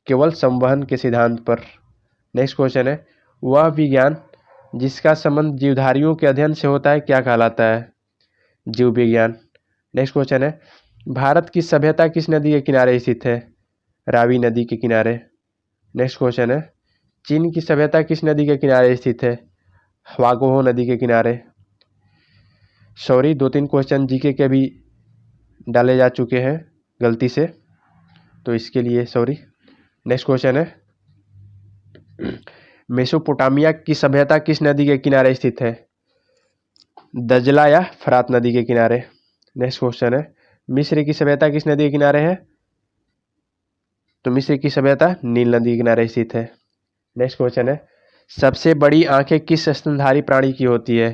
केवल संवहन के सिद्धांत पर। नेक्स्ट क्वेश्चन है, वह विज्ञान जिसका संबंध जीवधारियों के अध्ययन से होता है क्या कहलाता है? जीव विज्ञान। नेक्स्ट क्वेश्चन है, भारत की सभ्यता किस नदी के किनारे स्थित है? रावी नदी के किनारे। नेक्स्ट क्वेश्चन है, चीन की सभ्यता किस नदी के किनारे स्थित है? ह्वागोहो नदी के किनारे। सॉरी, 2-3 क्वेश्चन जीके के भी डाले जा चुके हैं गलती से, तो इसके लिए सॉरी। नेक्स्ट क्वेश्चन है, मेसोपोटामिया की सभ्यता किस नदी के किनारे स्थित है? दजला या फरात नदी के किनारे। नेक्स्ट क्वेश्चन है, मिस्र की सभ्यता किस नदी के किनारे है? तो मिस्र की सभ्यता नील नदी के किनारे स्थित है। नेक्स्ट क्वेश्चन है, सबसे बड़ी आंखें किस स्तनधारी प्राणी की होती है?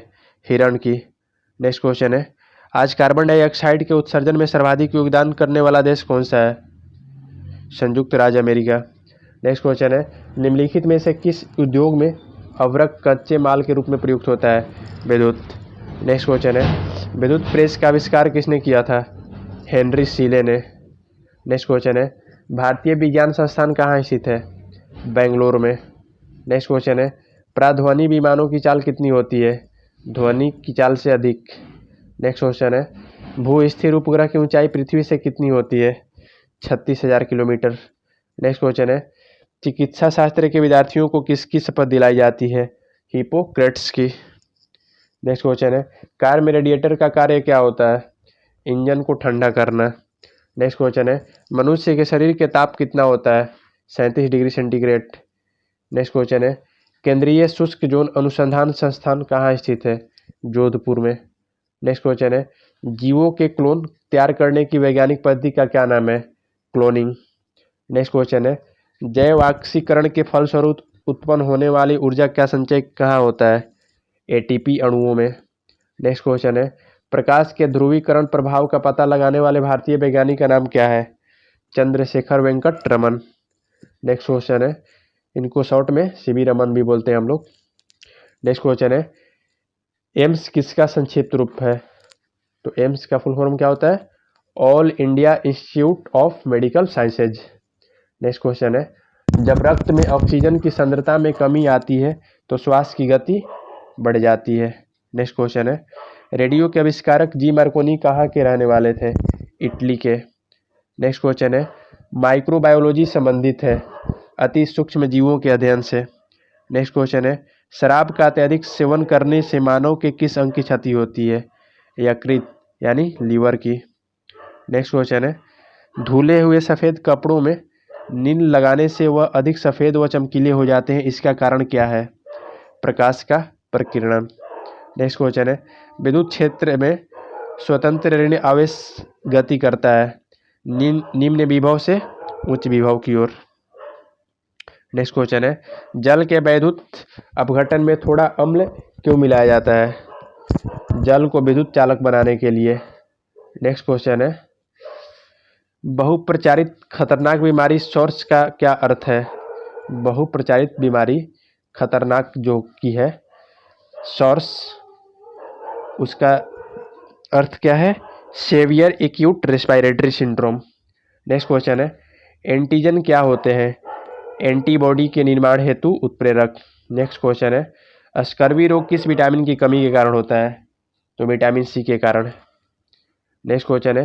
हिरण की। नेक्स्ट क्वेश्चन है, आज कार्बन डाइऑक्साइड के उत्सर्जन में सर्वाधिक योगदान करने वाला देश कौन सा है? संयुक्त राज्य अमेरिका। नेक्स्ट क्वेश्चन है, निम्नलिखित में से किस उद्योग में अवरक कच्चे माल के रूप में प्रयुक्त होता है? विद्युत। नेक्स्ट क्वेश्चन है, विद्युत प्रेस का आविष्कार किसने किया था? हेनरी सीले ने। नेक्स्ट क्वेश्चन है, भारतीय विज्ञान संस्थान कहाँ स्थित है? बेंगलोर में। नेक्स्ट क्वेश्चन है, प्राध्वनि विमानों की चाल कितनी होती है? ध्वनि की चाल से अधिक। नेक्स्ट क्वेश्चन है, भू स्थिर उपग्रह की ऊंचाई पृथ्वी से कितनी होती है? 36,000 किलोमीटर। नेक्स्ट क्वेश्चन है, चिकित्सा शास्त्र के विद्यार्थियों को किसकी शपथ दिलाई जाती है? हिपोक्रेट्स की। नेक्स्ट क्वेश्चन है, कार में रेडिएटर का कार्य क्या होता है? इंजन को ठंडा करना। नेक्स्ट क्वेश्चन है, मनुष्य के शरीर के ताप कितना होता है? 37 डिग्री सेंटीग्रेड। नेक्स्ट क्वेश्चन है, केंद्रीय शुष्क जोन अनुसंधान संस्थान कहाँ स्थित है? जोधपुर में। नेक्स्ट क्वेश्चन है, जीवों के क्लोन तैयार करने की वैज्ञानिक पद्धति का क्या नाम है? क्लोनिंग। नेक्स्ट क्वेश्चन है, जैव ऑक्सीकरण के फलस्वरूप उत्पन्न होने वाली ऊर्जा का संचय कहाँ होता है? एटीपी अणुओं में। नेक्स्ट क्वेश्चन है, प्रकाश के ध्रुवीकरण प्रभाव का पता लगाने वाले भारतीय वैज्ञानिक का नाम क्या है? चंद्रशेखर वेंकट रमन। नेक्स्ट क्वेश्चन है, इनको शॉर्ट में सीवी रमन भी बोलते हैं हम लोग। नेक्स्ट क्वेश्चन है, एम्स किसका संक्षिप्त रूप है? तो एम्स का फुल फॉर्म क्या होता है? All India institute of medical sciences. Next question है, जब रक्त में ऑक्सीजन की सांद्रता में कमी आती है तो श्वास की गति बढ़ जाती है। नेक्स्ट क्वेश्चन है, रेडियो के आविष्कारक जी मार्कोनी कहाँ के रहने वाले थे? इटली के। नेक्स्ट क्वेश्चन है, माइक्रोबायोलॉजी संबंधित है अति सूक्ष्म जीवों के अध्ययन से। नेक्स्ट क्वेश्चन है, शराब का अत्यधिक सेवन करने से मानव के किस अंग की क्षति होती है? यकृत यानी लीवर की। नेक्स्ट क्वेश्चन है, धुले हुए सफ़ेद कपड़ों में नील लगाने से वह अधिक सफ़ेद व चमकीले हो जाते हैं, इसका कारण क्या है? प्रकाश का प्रकीर्णन। नेक्स्ट क्वेश्चन है, विद्युत क्षेत्र में स्वतंत्र ऋण आवेश गति करता है निम्न विभव से उच्च विभव की ओर। नेक्स्ट क्वेश्चन है, जल के वैद्युत अपघटन में थोड़ा अम्ल क्यों मिलाया जाता है? जल को विद्युत चालक बनाने के लिए। नेक्स्ट क्वेश्चन है, बहुप्रचारित खतरनाक बीमारी सॉर्स का क्या अर्थ है? बहुप्रचारित बीमारी खतरनाक जो की है सॉर्स, उसका अर्थ क्या है? Severe acute respiratory syndrome. Next question है, एंटीजन क्या होते हैं? एंटीबॉडी के निर्माण हेतु उत्प्रेरक। नेक्स्ट क्वेश्चन है, स्कर्वी रोग किस विटामिन की कमी के कारण होता है? तो विटामिन सी के कारण। नेक्स्ट क्वेश्चन है,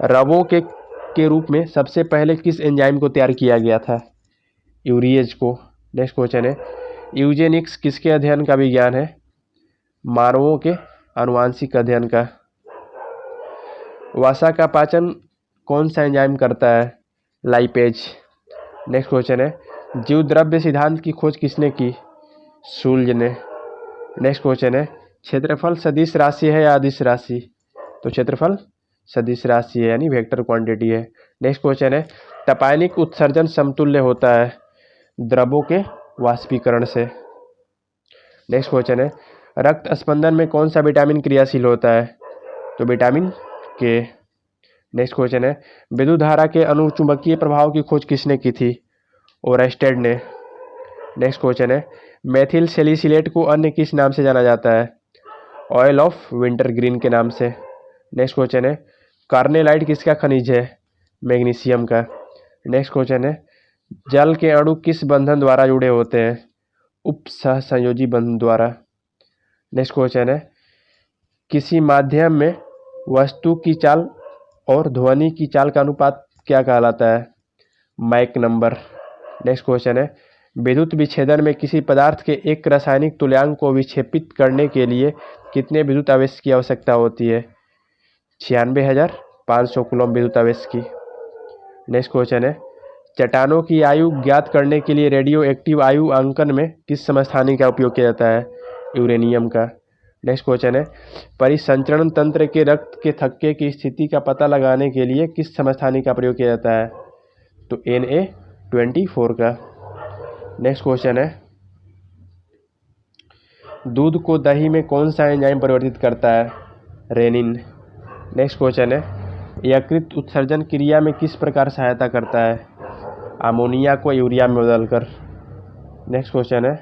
रवों के रूप में सबसे पहले किस एंजाइम को तैयार किया गया था? यूरिएज को। नेक्स्ट क्वेश्चन है, यूजेनिक्स किसके अध्ययन का विज्ञान है? मानवों के आनुवांशिक अध्ययन का। वसा का पाचन कौन सा एंजाइम करता है? लाइपेज। नेक्स्ट क्वेश्चन है, जीव द्रव्य सिद्धांत की खोज किसने की? शुल्ज ने। नेक्स्ट क्वेश्चन है, क्षेत्रफल सदिश राशि है या अदिश राशि? तो क्षेत्रफल सदिश राशि है, यानी वेक्टर क्वांटिटी है। नेक्स्ट क्वेश्चन है, तपायनिक उत्सर्जन समतुल्य होता है द्रवों के वाष्पीकरण से। नेक्स्ट क्वेश्चन है, रक्त स्पंदन में कौन सा विटामिन क्रियाशील होता है? तो विटामिन के। नेक्स्ट क्वेश्चन है, विद्युत धारा के अनुचुंबकीय प्रभाव की खोज किसने की थी? ओरेस्टेड ने। नेक्स्ट क्वेश्चन है, मेथिल सैलिसिलेट को अन्य किस नाम से जाना जाता है? ऑयल ऑफ विंटर ग्रीन के नाम से। नेक्स्ट क्वेश्चन है, कार्नेलाइट किसका खनिज है? मैग्नीशियम का। नेक्स्ट क्वेश्चन है, जल के अणु किस बंधन द्वारा जुड़े होते हैं? उपसहसंयोजी बंधन द्वारा। नेक्स्ट क्वेश्चन है, किसी माध्यम में वस्तु की चाल और ध्वनि की चाल का अनुपात क्या कहलाता है? Mach number. नेक्स्ट क्वेश्चन है, विद्युत विच्छेदन में किसी पदार्थ के एक रासायनिक तुल्यांक को विक्षेपित करने के लिए कितने विद्युत आवेश की आवश्यकता होती है? 96,500 कूलम विद्युत आवेश की। नेक्स्ट क्वेश्चन है, चट्टानों की आयु ज्ञात करने के लिए रेडियो एक्टिव आयु अंकन में किस समस्थानिक का उपयोग किया जाता है? यूरेनियम का। नेक्स्ट क्वेश्चन है, परिसंचरण तंत्र के रक्त के थक्के की स्थिति का पता लगाने के लिए किस समस्थानिक का प्रयोग किया जाता है? तो Na24 का। नेक्स्ट क्वेश्चन है, दूध को दही में कौन सा एंजाइम परिवर्तित करता है? रेनिन। नेक्स्ट क्वेश्चन है, यकृत उत्सर्जन क्रिया में किस प्रकार सहायता करता है? अमोनिया को यूरिया में बदलकर। नेक्स्ट क्वेश्चन है,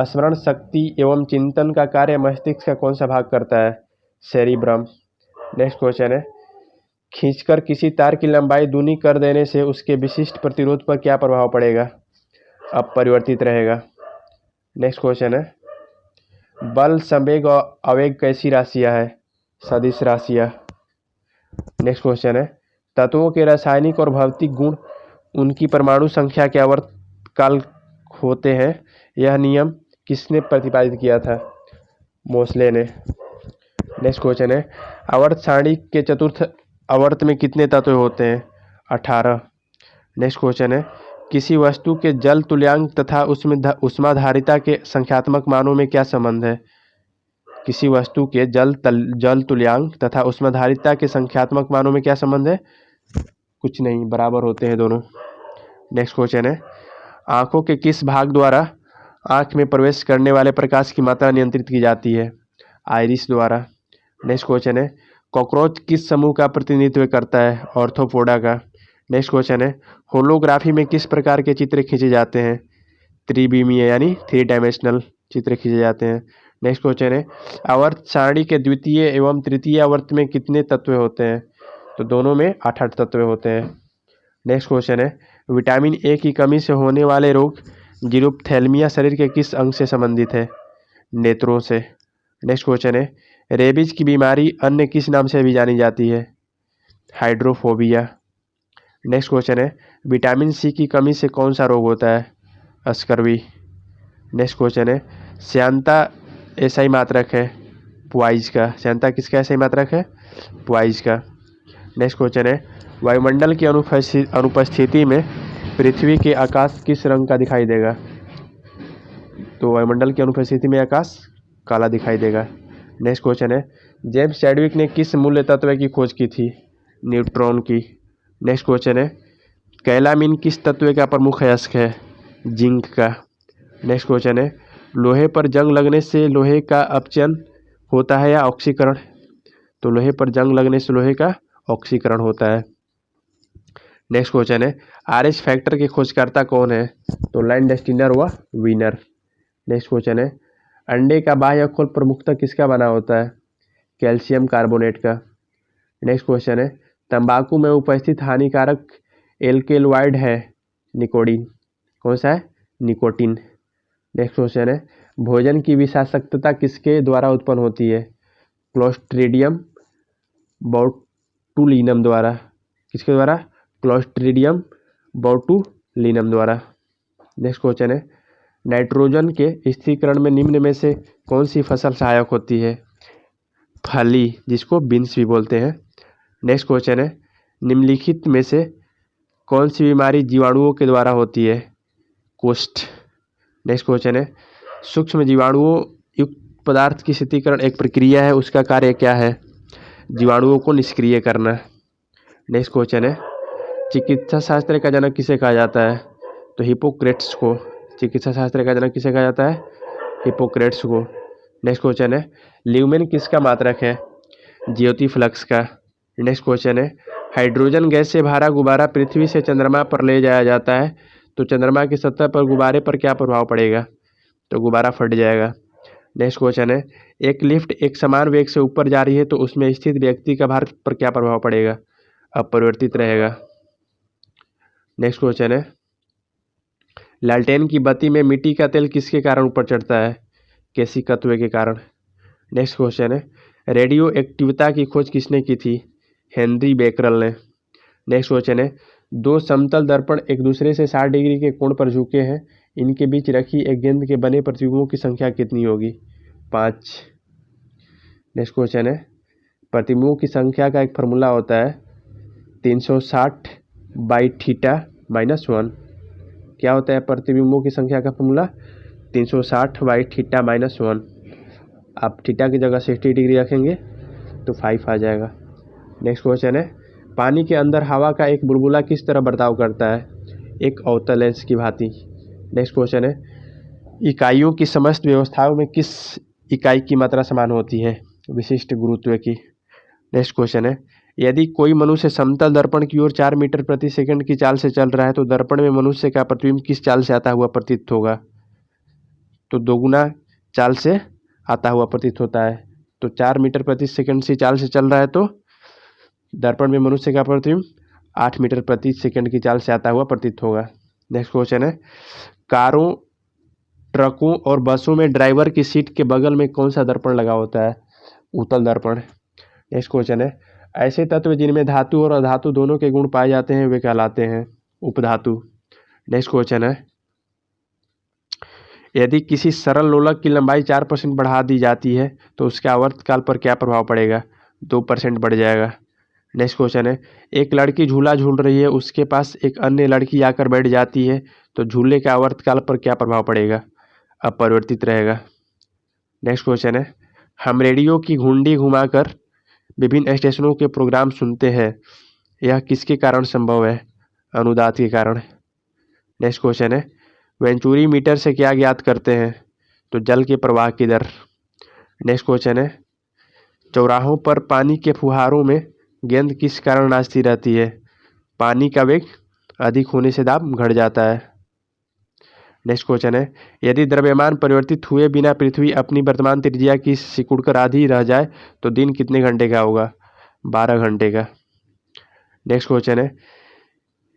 स्मरण शक्ति एवं चिंतन का कार्य मस्तिष्क का कौन सा भाग करता है? सेरिब्रम। नेक्स्ट क्वेश्चन है, खींचकर किसी तार की लंबाई दूनी कर देने से उसके विशिष्ट प्रतिरोध पर क्या प्रभाव पड़ेगा? अपरिवर्तित रहेगा। नेक्स्ट क्वेश्चन है, बल, संवेग और आवेग कैसी राशियां है? सदिश राशियां। नेक्स्ट क्वेश्चन है, तत्वों के रासायनिक और भौतिक गुण उनकी परमाणु संख्या के आवर्तकाल होते हैं, यह नियम किसने प्रतिपादित किया था? मोसले ने। नेक्स्ट क्वेश्चन है, आवर्त सारणी के चतुर्थ आवर्त में कितने तत्व होते हैं? 18। नेक्स्ट क्वेश्चन है, किसी वस्तु के जल तुल्यांक तथा उसमें ऊष्माधारिता के संख्यात्मक मानों में क्या संबंध है? किसी वस्तु के जल तुल्यांक तथा ऊष्माधारिता के संख्यात्मक मानों में क्या संबंध है? कुछ नहीं, बराबर होते हैं दोनों। नेक्स्ट क्वेश्चन है, आंखों के किस भाग द्वारा आंख में प्रवेश करने वाले प्रकाश की मात्रा नियंत्रित की जाती है? आइरिस द्वारा। नेक्स्ट क्वेश्चन है, कॉकरोच किस समूह का प्रतिनिधित्व करता है? ऑर्थोपोडा का। नेक्स्ट क्वेश्चन है, होलोग्राफी में किस प्रकार के चित्र खींचे जाते हैं? त्रिविमीय यानी 3 डायमेंशनल चित्र खींचे जाते हैं। नेक्स्ट क्वेश्चन है, आवर्त सारणी के द्वितीय एवं तृतीय आवर्त में कितने तत्व होते हैं? तो दोनों में 8 तत्व होते हैं। नेक्स्ट क्वेश्चन है, विटामिन ए की कमी से होने वाले रोग जीरोप्थेल्मिया शरीर के किस अंग से संबंधित है? नेत्रों से। नेक्स्ट क्वेश्चन है, रेबीज की बीमारी अन्य किस नाम से भी जानी जाती है? हाइड्रोफोबिया। नेक्स्ट क्वेश्चन है, विटामिन सी की कमी से कौन सा रोग होता है? स्कर्वी। नेक्स्ट क्वेश्चन है, श्यानता एसआई मात्रक है? प्वाइज का। श्यानता किसका एसआई मात्रक है? प्वाइज का। नेक्स्ट क्वेश्चन है, वायुमंडल की अनुपस्थिति में पृथ्वी के आकाश किस रंग का दिखाई देगा? तो वायुमंडल की अनुपस्थिति में आकाश काला दिखाई देगा। नेक्स्ट क्वेश्चन है, जेम्स चैडविक ने किस मूल्य तत्व की खोज की थी? न्यूट्रॉन की। नेक्स्ट क्वेश्चन है, कैलामिन किस तत्व का प्रमुख अयस्क है? जिंक का। नेक्स्ट क्वेश्चन है, लोहे पर जंग लगने से लोहे का अपचयन होता है या ऑक्सीकरण? तो लोहे पर जंग लगने से लोहे का ऑक्सीकरण होता है। नेक्स्ट क्वेश्चन है RH फैक्टर के खोजकर्ता कौन है? तो लैंडस्टीनर व वीनर। नेक्स्ट क्वेश्चन है अंडे का बाह्य खोल प्रमुखतः किसका बना होता है? कैल्शियम कार्बोनेट का। नेक्स्ट क्वेश्चन है तंबाकू में उपस्थित हानिकारक एल्केलॉइड है निकोटीन। कौन सा है? निकोटीन। नेक्स्ट क्वेश्चन है भोजन की विषाक्तता किसके द्वारा उत्पन्न होती है? क्लोस्ट्रीडियम बोटुलिनम द्वारा। किसके द्वारा? क्लोस्ट्रीडियम बोटुलिनम द्वारा। नेक्स्ट क्वेश्चन है नाइट्रोजन के स्थिरीकरण में निम्न में से कौन सी फसल सहायक होती है? फली, जिसको बीन्स भी बोलते हैं। नेक्स्ट क्वेश्चन है निम्नलिखित में से कौन सी बीमारी जीवाणुओं के द्वारा होती है? कुष्ठ। नेक्स्ट क्वेश्चन है सूक्ष्म जीवाणुओं युक्त पदार्थ की शीतलीकरण एक प्रक्रिया है, उसका कार्य क्या है? जीवाणुओं को निष्क्रिय करना। नेक्स्ट क्वेश्चन है चिकित्सा शास्त्र का जनक किसे कहा जाता है? तो हिपोक्रेट्स को। चिकित्सा शास्त्र का जनक किसे कहा जाता है? हिपोक्रेट्स को। नेक्स्ट क्वेश्चन है ल्यूमेन किसका मात्रक है? ज्योति फ्लक्स का। नेक्स्ट क्वेश्चन है हाइड्रोजन गैस से भरा गुब्बारा पृथ्वी से चंद्रमा पर ले जाया जाता है तो चंद्रमा की सतह पर गुब्बारे पर क्या प्रभाव पड़ेगा? तो गुब्बारा फट जाएगा। नेक्स्ट क्वेश्चन है एक लिफ्ट एक समान वेग से ऊपर जा रही है तो उसमें स्थित व्यक्ति का भार पर क्या प्रभाव पड़ेगा? अपरिवर्तित रहेगा। नेक्स्ट क्वेश्चन है लालटेन की बत्ती में मिट्टी का तेल किसके कारण ऊपर चढ़ता है? केशिकत्व के कारण। नेक्स्ट क्वेश्चन है रेडियो एक्टिविता की खोज किसने की थी? हेनरी बेकरल ने। नेक्स्ट क्वेश्चन है दो समतल दर्पण एक दूसरे से 60 डिग्री के कोण पर झुके हैं, इनके बीच रखी एक गेंद के बने प्रतिबिंबों की संख्या कितनी होगी? 5। नेक्स्ट क्वेश्चन है प्रतिबिंबों की संख्या का एक फार्मूला होता है 360/θ-1। क्या होता है प्रतिबिंबों की संख्या का फार्मूला? 360/θ-1। आप थीटा की जगह 60 डिग्री रखेंगे तो 5 आ जाएगा। नेक्स्ट क्वेश्चन है पानी के अंदर हवा का एक बुलबुला किस तरह बर्ताव करता है? एक अवतल लेंस की भांति। नेक्स्ट क्वेश्चन है इकाइयों की समस्त व्यवस्थाओं में किस इकाई की मात्रा समान होती है? विशिष्ट गुरुत्व की। नेक्स्ट क्वेश्चन है यदि कोई मनुष्य समतल दर्पण की ओर 4 मीटर प्रति सेकंड की चाल से चल रहा है तो दर्पण में मनुष्य का प्रतिबिंब किस चाल से आता हुआ प्रतीत होगा? तो दोगुना चाल से आता हुआ प्रतीत होता है। तो 4 मीटर प्रति सेकंड की चाल से चल रहा है तो दर्पण में मनुष्य का प्रतिबिंब 8 मीटर प्रति सेकंड की चाल से आता हुआ प्रतीत होगा। नेक्स्ट क्वेश्चन है कारों, ट्रकों और बसों में ड्राइवर की सीट के बगल में कौन सा दर्पण लगा होता है? उत्तल दर्पण। नेक्स्ट क्वेश्चन है ऐसे तत्व जिनमें धातु और अधातु दोनों के गुण पाए जाते हैं वे कहलाते हैं उपधातु। नेक्स्ट क्वेश्चन है यदि किसी सरल लोलक की लंबाई 4% बढ़ा दी जाती है तो उसके आवर्तकाल पर क्या प्रभाव पड़ेगा? 2% बढ़ जाएगा। नेक्स्ट क्वेश्चन है एक लड़की झूला झूल रही है, उसके पास एक अन्य लड़की आकर बैठ जाती है तो झूले के आवर्तकाल पर क्या प्रभाव पड़ेगा? अपरिवर्तित रहेगा। नेक्स्ट क्वेश्चन है हम रेडियो की घुंडी घुमाकर विभिन्न स्टेशनों के प्रोग्राम सुनते हैं, यह किसके कारण संभव है? अनुनाद के कारण। नेक्स्ट क्वेश्चन है वेंचुरी मीटर से क्या ज्ञात करते हैं? तो जल के प्रवाह की दर। नेक्स्ट क्वेश्चन है चौराहों पर पानी के फुहारों में गेंद किस कारण नाचती रहती है? पानी का वेग अधिक होने से दाब घट जाता है। नेक्स्ट क्वेश्चन है यदि द्रव्यमान परिवर्तित हुए बिना पृथ्वी अपनी वर्तमान त्रिज्या की सिकुड़कर आधी रह जाए तो दिन कितने घंटे का होगा? 12 घंटे का। नेक्स्ट क्वेश्चन है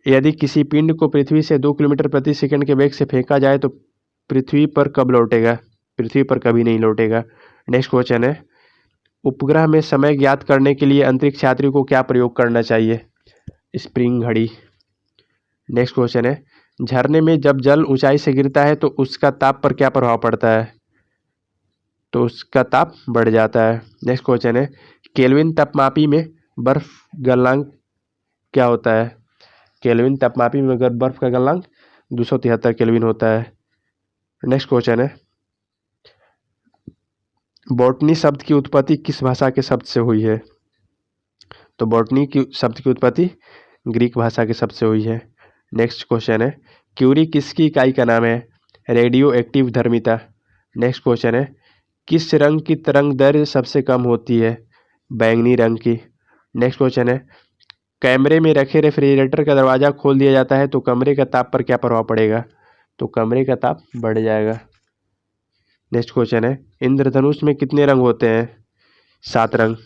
यदि किसी पिंड को पृथ्वी से 2 किलोमीटर प्रति सेकंड के वेग से फेंका जाए तो पृथ्वी पर कब लौटेगा? पृथ्वी पर कभी नहीं लौटेगा। नेक्स्ट क्वेश्चन है उपग्रह में समय ज्ञात करने के लिए अंतरिक्ष यात्री को क्या प्रयोग करना चाहिए? स्प्रिंग घड़ी। नेक्स्ट क्वेश्चन है झरने में जब जल ऊंचाई से गिरता है तो उसका ताप पर क्या प्रभाव पड़ता है? तो उसका ताप बढ़ जाता है। नेक्स्ट क्वेश्चन है केल्विन तापमापी में बर्फ गलनांक क्या होता है? केल्विन तापमापी में अगर बर्फ का गलनांक 273 केल्विन होता है। नेक्स्ट क्वेश्चन है बॉटनी शब्द की उत्पत्ति किस भाषा के शब्द से हुई है? तो बॉटनी की शब्द की उत्पत्ति ग्रीक भाषा के शब्द से हुई है। नेक्स्ट क्वेश्चन है क्यूरी किसकी इकाई का नाम है? रेडियो एक्टिव धर्मिता। नेक्स्ट क्वेश्चन है किस रंग की तरंग दैर्घ्य सबसे कम होती है? बैंगनी रंग की। नेक्स्ट क्वेश्चन है, कैमरे में रखे रेफ्रिजरेटर का दरवाज़ा खोल दिया जाता है तो कमरे का ताप पर क्या प्रभाव पड़ेगा? तो कमरे का ताप बढ़ जाएगा। नेक्स्ट क्वेश्चन है, इंद्रधनुष में कितने रंग होते हैं? 7 रंग।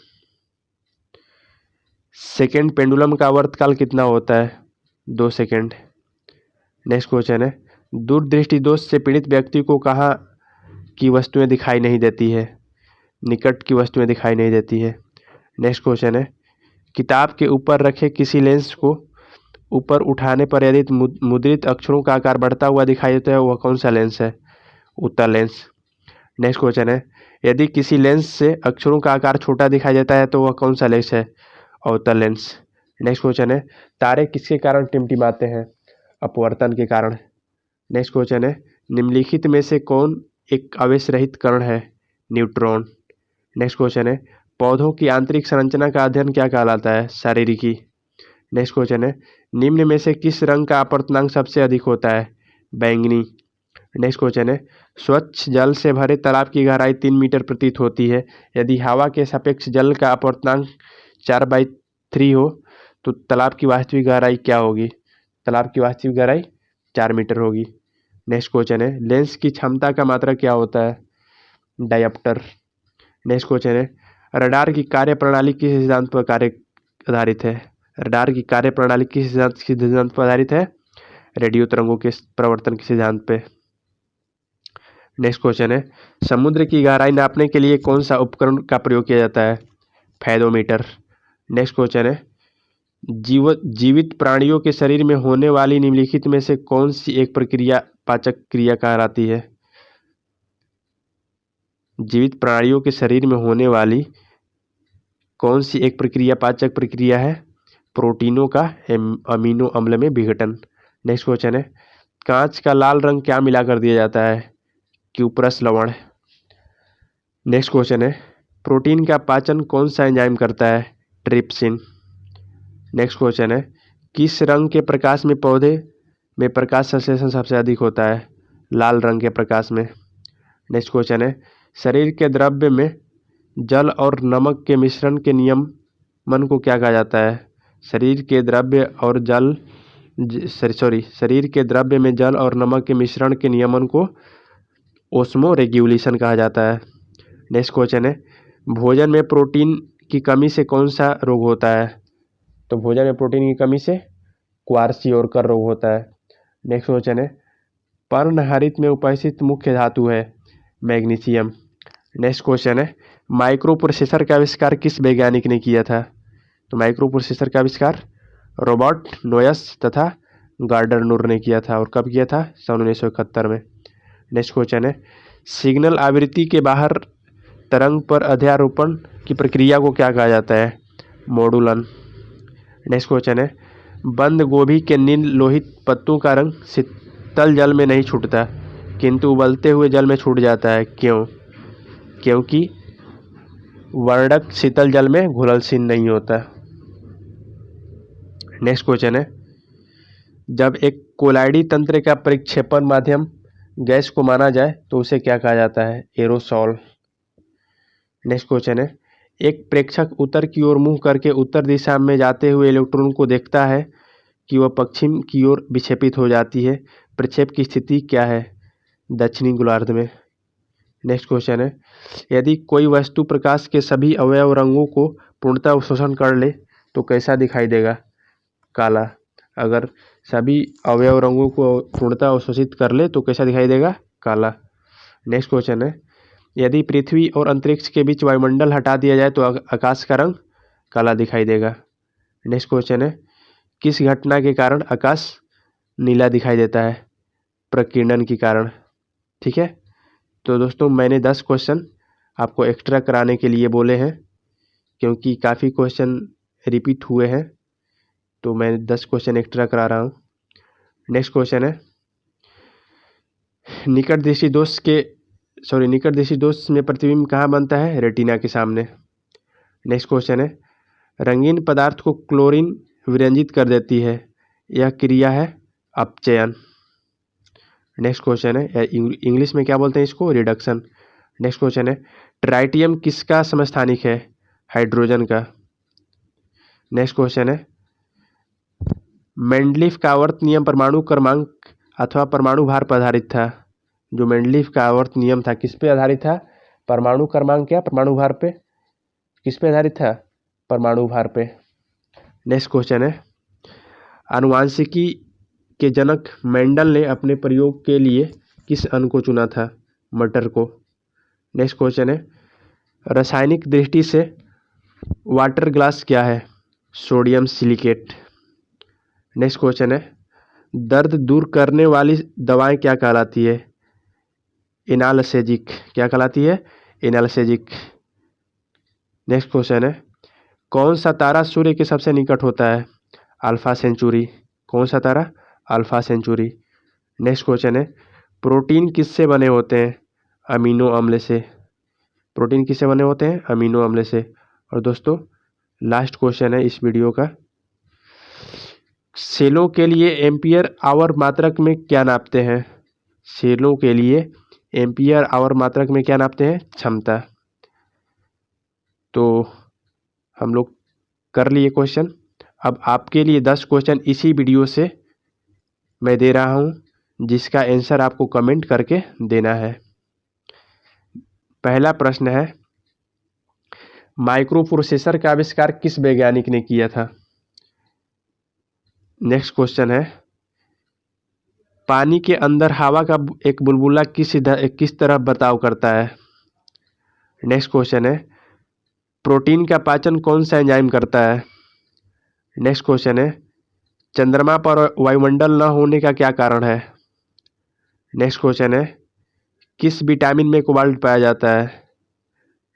सेकेंड पेंडुलम का आवर्तकाल कितना होता है? 2 सेकेंड। नेक्स्ट क्वेश्चन है, दूरदृष्टि दोष से पीड़ित व्यक्ति को कहाँ की वस्तुएं दिखाई नहीं देती है? निकट की वस्तुएं दिखाई नहीं देती है। नेक्स्ट क्वेश्चन है, किताब के ऊपर रखे किसी लेंस को ऊपर उठाने पर यदि मुद्रित अक्षरों का आकार बढ़ता हुआ दिखाई देता है वह कौन सा लेंस है? उत्तल लेंस। नेक्स्ट क्वेश्चन है, यदि किसी लेंस से अक्षरों का आकार छोटा दिखाई देता है तो वह कौन सा लेंस है? अवतल लेंस। नेक्स्ट क्वेश्चन है, तारे किसके कारण टिमटिमाते हैं? अपवर्तन के कारण। नेक्स्ट क्वेश्चन है, निम्नलिखित में से कौन एक आवेश रहित कण है? न्यूट्रॉन। नेक्स्ट क्वेश्चन है, पौधों की आंतरिक संरचना का अध्ययन क्या कहलाता है? शारीरिकी। नेक्स्ट क्वेश्चन है, निम्न में से किस रंग का अपवर्तनांक सबसे अधिक होता है? बैंगनी। नेक्स्ट क्वेश्चन है, स्वच्छ जल से भरे तालाब की गहराई 3 मीटर प्रतीत होती है। यदि हवा के सापेक्ष जल का अपवर्तनांक 4/3 हो तो तालाब की वास्तविक गहराई क्या होगी? तालाब की वास्तविक गहराई 4 मीटर होगी। नेक्स्ट क्वेश्चन है, लेंस की क्षमता का मात्रक क्या होता है? डायप्टर। नेक्स्ट क्वेश्चन है, रडार की कार्यप्रणाली किस सिद्धांत पर आधारित है? रडार की कार्यप्रणाली किस सिद्धांत पर आधारित है? रेडियो तरंगों के प्रवर्तन के सिद्धांत पे। नेक्स्ट क्वेश्चन है, समुद्र की गहराई नापने के लिए कौन सा उपकरण का प्रयोग किया जाता है? फैदोमीटर। नेक्स्ट क्वेश्चन है, जीवित प्राणियों के शरीर में होने वाली निम्नलिखित में से कौन सी एक प्रक्रिया पाचक क्रिया कहलाती है? जीवित प्राणियों के शरीर में होने वाली कौन सी एक प्रक्रिया पाचक प्रक्रिया है? प्रोटीनों का अमीनो अम्ल में विघटन। नेक्स्ट क्वेश्चन है, कांच का लाल रंग क्या मिलाकर दिया जाता है? क्यूप्रस लवण। नेक्स्ट क्वेश्चन है, प्रोटीन का पाचन कौन सा एंजाइम करता है? ट्रिप्सिन। नेक्स्ट क्वेश्चन है, किस रंग के प्रकाश में पौधे में प्रकाश संश्लेषण सबसे अधिक होता है? लाल रंग के प्रकाश में। नेक्स्ट क्वेश्चन है, शरीर के द्रव्य में जल और नमक के मिश्रण के नियमन को क्या कहा जाता है? शरीर के द्रव्य में जल और नमक के मिश्रण के नियमन को ओस्मो रेगुलेशन कहा जाता है। नेक्स्ट क्वेश्चन है, भोजन में प्रोटीन की कमी से कौन सा रोग होता है? तो भोजन में प्रोटीन की कमी से क्वार्सियोरकर रोग होता है। नेक्स्ट क्वेश्चन है, पर्णहरित में उपस्थित मुख्य धातु है? मैग्नीशियम। नेक्स्ट क्वेश्चन है, माइक्रो प्रोसेसर का आविष्कार किस वैज्ञानिक ने किया था? तो माइक्रो प्रोसेसर का आविष्कार रॉबर्ट नोयस तथा गार्डनर ने किया था। और कब किया था? सन 1971 में। नेक्स्ट क्वेश्चन है, सिग्नल आवृत्ति के बाहर तरंग पर अध्यारोपण की प्रक्रिया को क्या कहा जाता है? मॉडुलन। नेक्स्ट क्वेश्चन है, बंद गोभी के नील लोहित पत्तों का रंग शीतल जल में नहीं छूटता किंतु उबलते हुए जल में छूट जाता है, क्यों? क्योंकि वर्णक शीतल जल में घुलनशील नहीं होता। नेक्स्ट क्वेश्चन है, जब एक कोलाइडी तंत्र का परिक्षेपण माध्यम गैस को माना जाए तो उसे क्या कहा जाता है? एरोसॉल। नेक्स्ट क्वेश्चन है, एक प्रेक्षक उत्तर की ओर मुंह करके उत्तर दिशा में जाते हुए इलेक्ट्रॉन को देखता है कि वह पश्चिम की ओर विक्षेपित हो जाती है। प्रक्षेप की स्थिति क्या है? दक्षिणी गोलार्ध में। नेक्स्ट क्वेश्चन है, यदि कोई वस्तु प्रकाश के सभी अवयव रंगों को पूर्णतः अवशोषण कर ले तो कैसा दिखाई देगा? काला। अगर सभी अवयव रंगों को पूर्णतः अवशोषित कर ले तो कैसा दिखाई देगा? काला। नेक्स्ट क्वेश्चन है, यदि पृथ्वी और अंतरिक्ष के बीच वायुमंडल हटा दिया जाए तो आकाश का रंग काला दिखाई देगा। नेक्स्ट क्वेश्चन है, किस घटना के कारण आकाश नीला दिखाई देता है? प्रकीर्णन के कारण। ठीक है, तो दोस्तों मैंने 10 क्वेश्चन आपको एक्स्ट्रा कराने के लिए बोले हैं क्योंकि काफ़ी क्वेश्चन रिपीट हुए हैं, तो मैं 10 क्वेश्चन एक्स्ट्रा करा रहा हूँ। नेक्स्ट क्वेश्चन है, निकट दृष्टि दोष में प्रतिबिंब कहाँ बनता है? रेटिना के सामने। नेक्स्ट क्वेश्चन है, रंगीन पदार्थ को क्लोरीन विरंजित कर देती है, यह क्रिया है अपचयन। नेक्स्ट क्वेश्चन है, इंग्लिश में क्या बोलते हैं इसको? रिडक्शन। नेक्स्ट क्वेश्चन है, ट्राइटियम किसका समस्थानिक है? हाइड्रोजन का। नेक्स्ट क्वेश्चन है, मेंडलीफ का आवर्त नियम परमाणु क्रमांक अथवा परमाणु भार पर आधारित था। जो मेंडलीफ का आवर्त नियम था किस पे आधारित था? परमाणु क्रमांक या परमाणु भार पे? किस पे आधारित था? परमाणु भार पे। नेक्स्ट क्वेश्चन है, आनुवांशिकी के जनक मेंडल ने अपने प्रयोग के लिए किस अणु को चुना था? मटर को। नेक्स्ट क्वेश्चन है, रासायनिक दृष्टि से वाटर ग्लास क्या है? Sodium silicate. नेक्स्ट क्वेश्चन है, दर्द दूर करने वाली दवाएं क्या कहलाती है? एनाल्जेसिक। क्या कहलाती है? एनाल्जेसिक। नेक्स्ट क्वेश्चन है, कौन सा तारा सूर्य के सबसे निकट होता है? Alpha Centauri. कौन सा तारा? Alpha Centauri. नेक्स्ट क्वेश्चन है, प्रोटीन किससे बने होते हैं? अमीनो अम्ल से। प्रोटीन किससे बने होते हैं? अमीनो अम्ल से। और दोस्तों लास्ट क्वेश्चन है इस वीडियो का, सेलों के लिए एम्पियर आवर मात्रक में क्या नापते हैं? सेलों के लिए एम्पियर आवर मात्रक में क्या नापते हैं? क्षमता। तो हम लोग कर लिए क्वेश्चन। अब आपके लिए 10 क्वेश्चन इसी वीडियो से मैं दे रहा हूं, जिसका आंसर आपको कमेंट करके देना है। पहला प्रश्न है, माइक्रो प्रोसेसर का आविष्कार किस वैज्ञानिक ने किया था? नेक्स्ट क्वेश्चन है, पानी के अंदर हवा का एक बुलबुला किस तरह बर्ताव करता है? नेक्स्ट क्वेश्चन है, प्रोटीन का पाचन कौन सा एंजाइम करता है? नेक्स्ट क्वेश्चन है, चंद्रमा पर वायुमंडल न होने का क्या कारण है? नेक्स्ट क्वेश्चन है, किस विटामिन में कोबाल्ट पाया जाता है?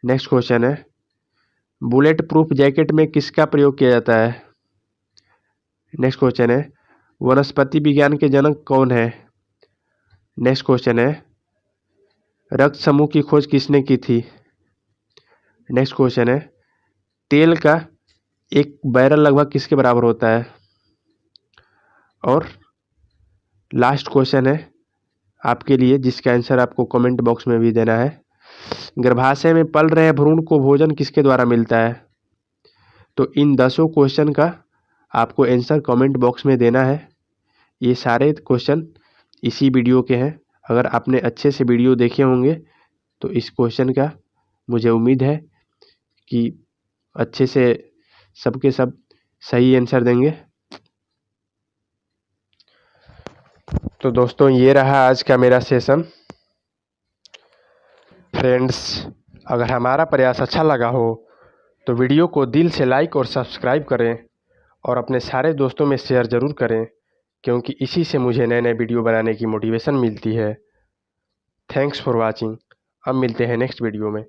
नेक्स्ट क्वेश्चन है, बुलेट प्रूफ जैकेट में किसका प्रयोग किया जाता है? नेक्स्ट क्वेश्चन है, वनस्पति विज्ञान के जनक कौन है? नेक्स्ट क्वेश्चन है, रक्त समूह की खोज किसने की थी? नेक्स्ट क्वेश्चन है, तेल का एक बैरल लगभग किसके बराबर होता है? और लास्ट क्वेश्चन है आपके लिए, जिसका आंसर आपको कमेंट बॉक्स में भी देना है, गर्भाशय में पल रहे भ्रूण को भोजन किसके द्वारा मिलता है? तो इन 10 क्वेश्चन का आपको आंसर कमेंट बॉक्स में देना है। ये सारे क्वेश्चन इसी वीडियो के हैं। अगर आपने अच्छे से वीडियो देखे होंगे तो इस क्वेश्चन का मुझे उम्मीद है कि अच्छे से सबके सब सही आंसर देंगे। तो दोस्तों ये रहा आज का मेरा सेशन। फ्रेंड्स, अगर हमारा प्रयास अच्छा लगा हो तो वीडियो को दिल से लाइक और सब्सक्राइब करें और अपने सारे दोस्तों में शेयर ज़रूर करें, क्योंकि इसी से मुझे नए नए वीडियो बनाने की मोटिवेशन मिलती है। Thanks for watching. अब मिलते हैं नेक्स्ट वीडियो में।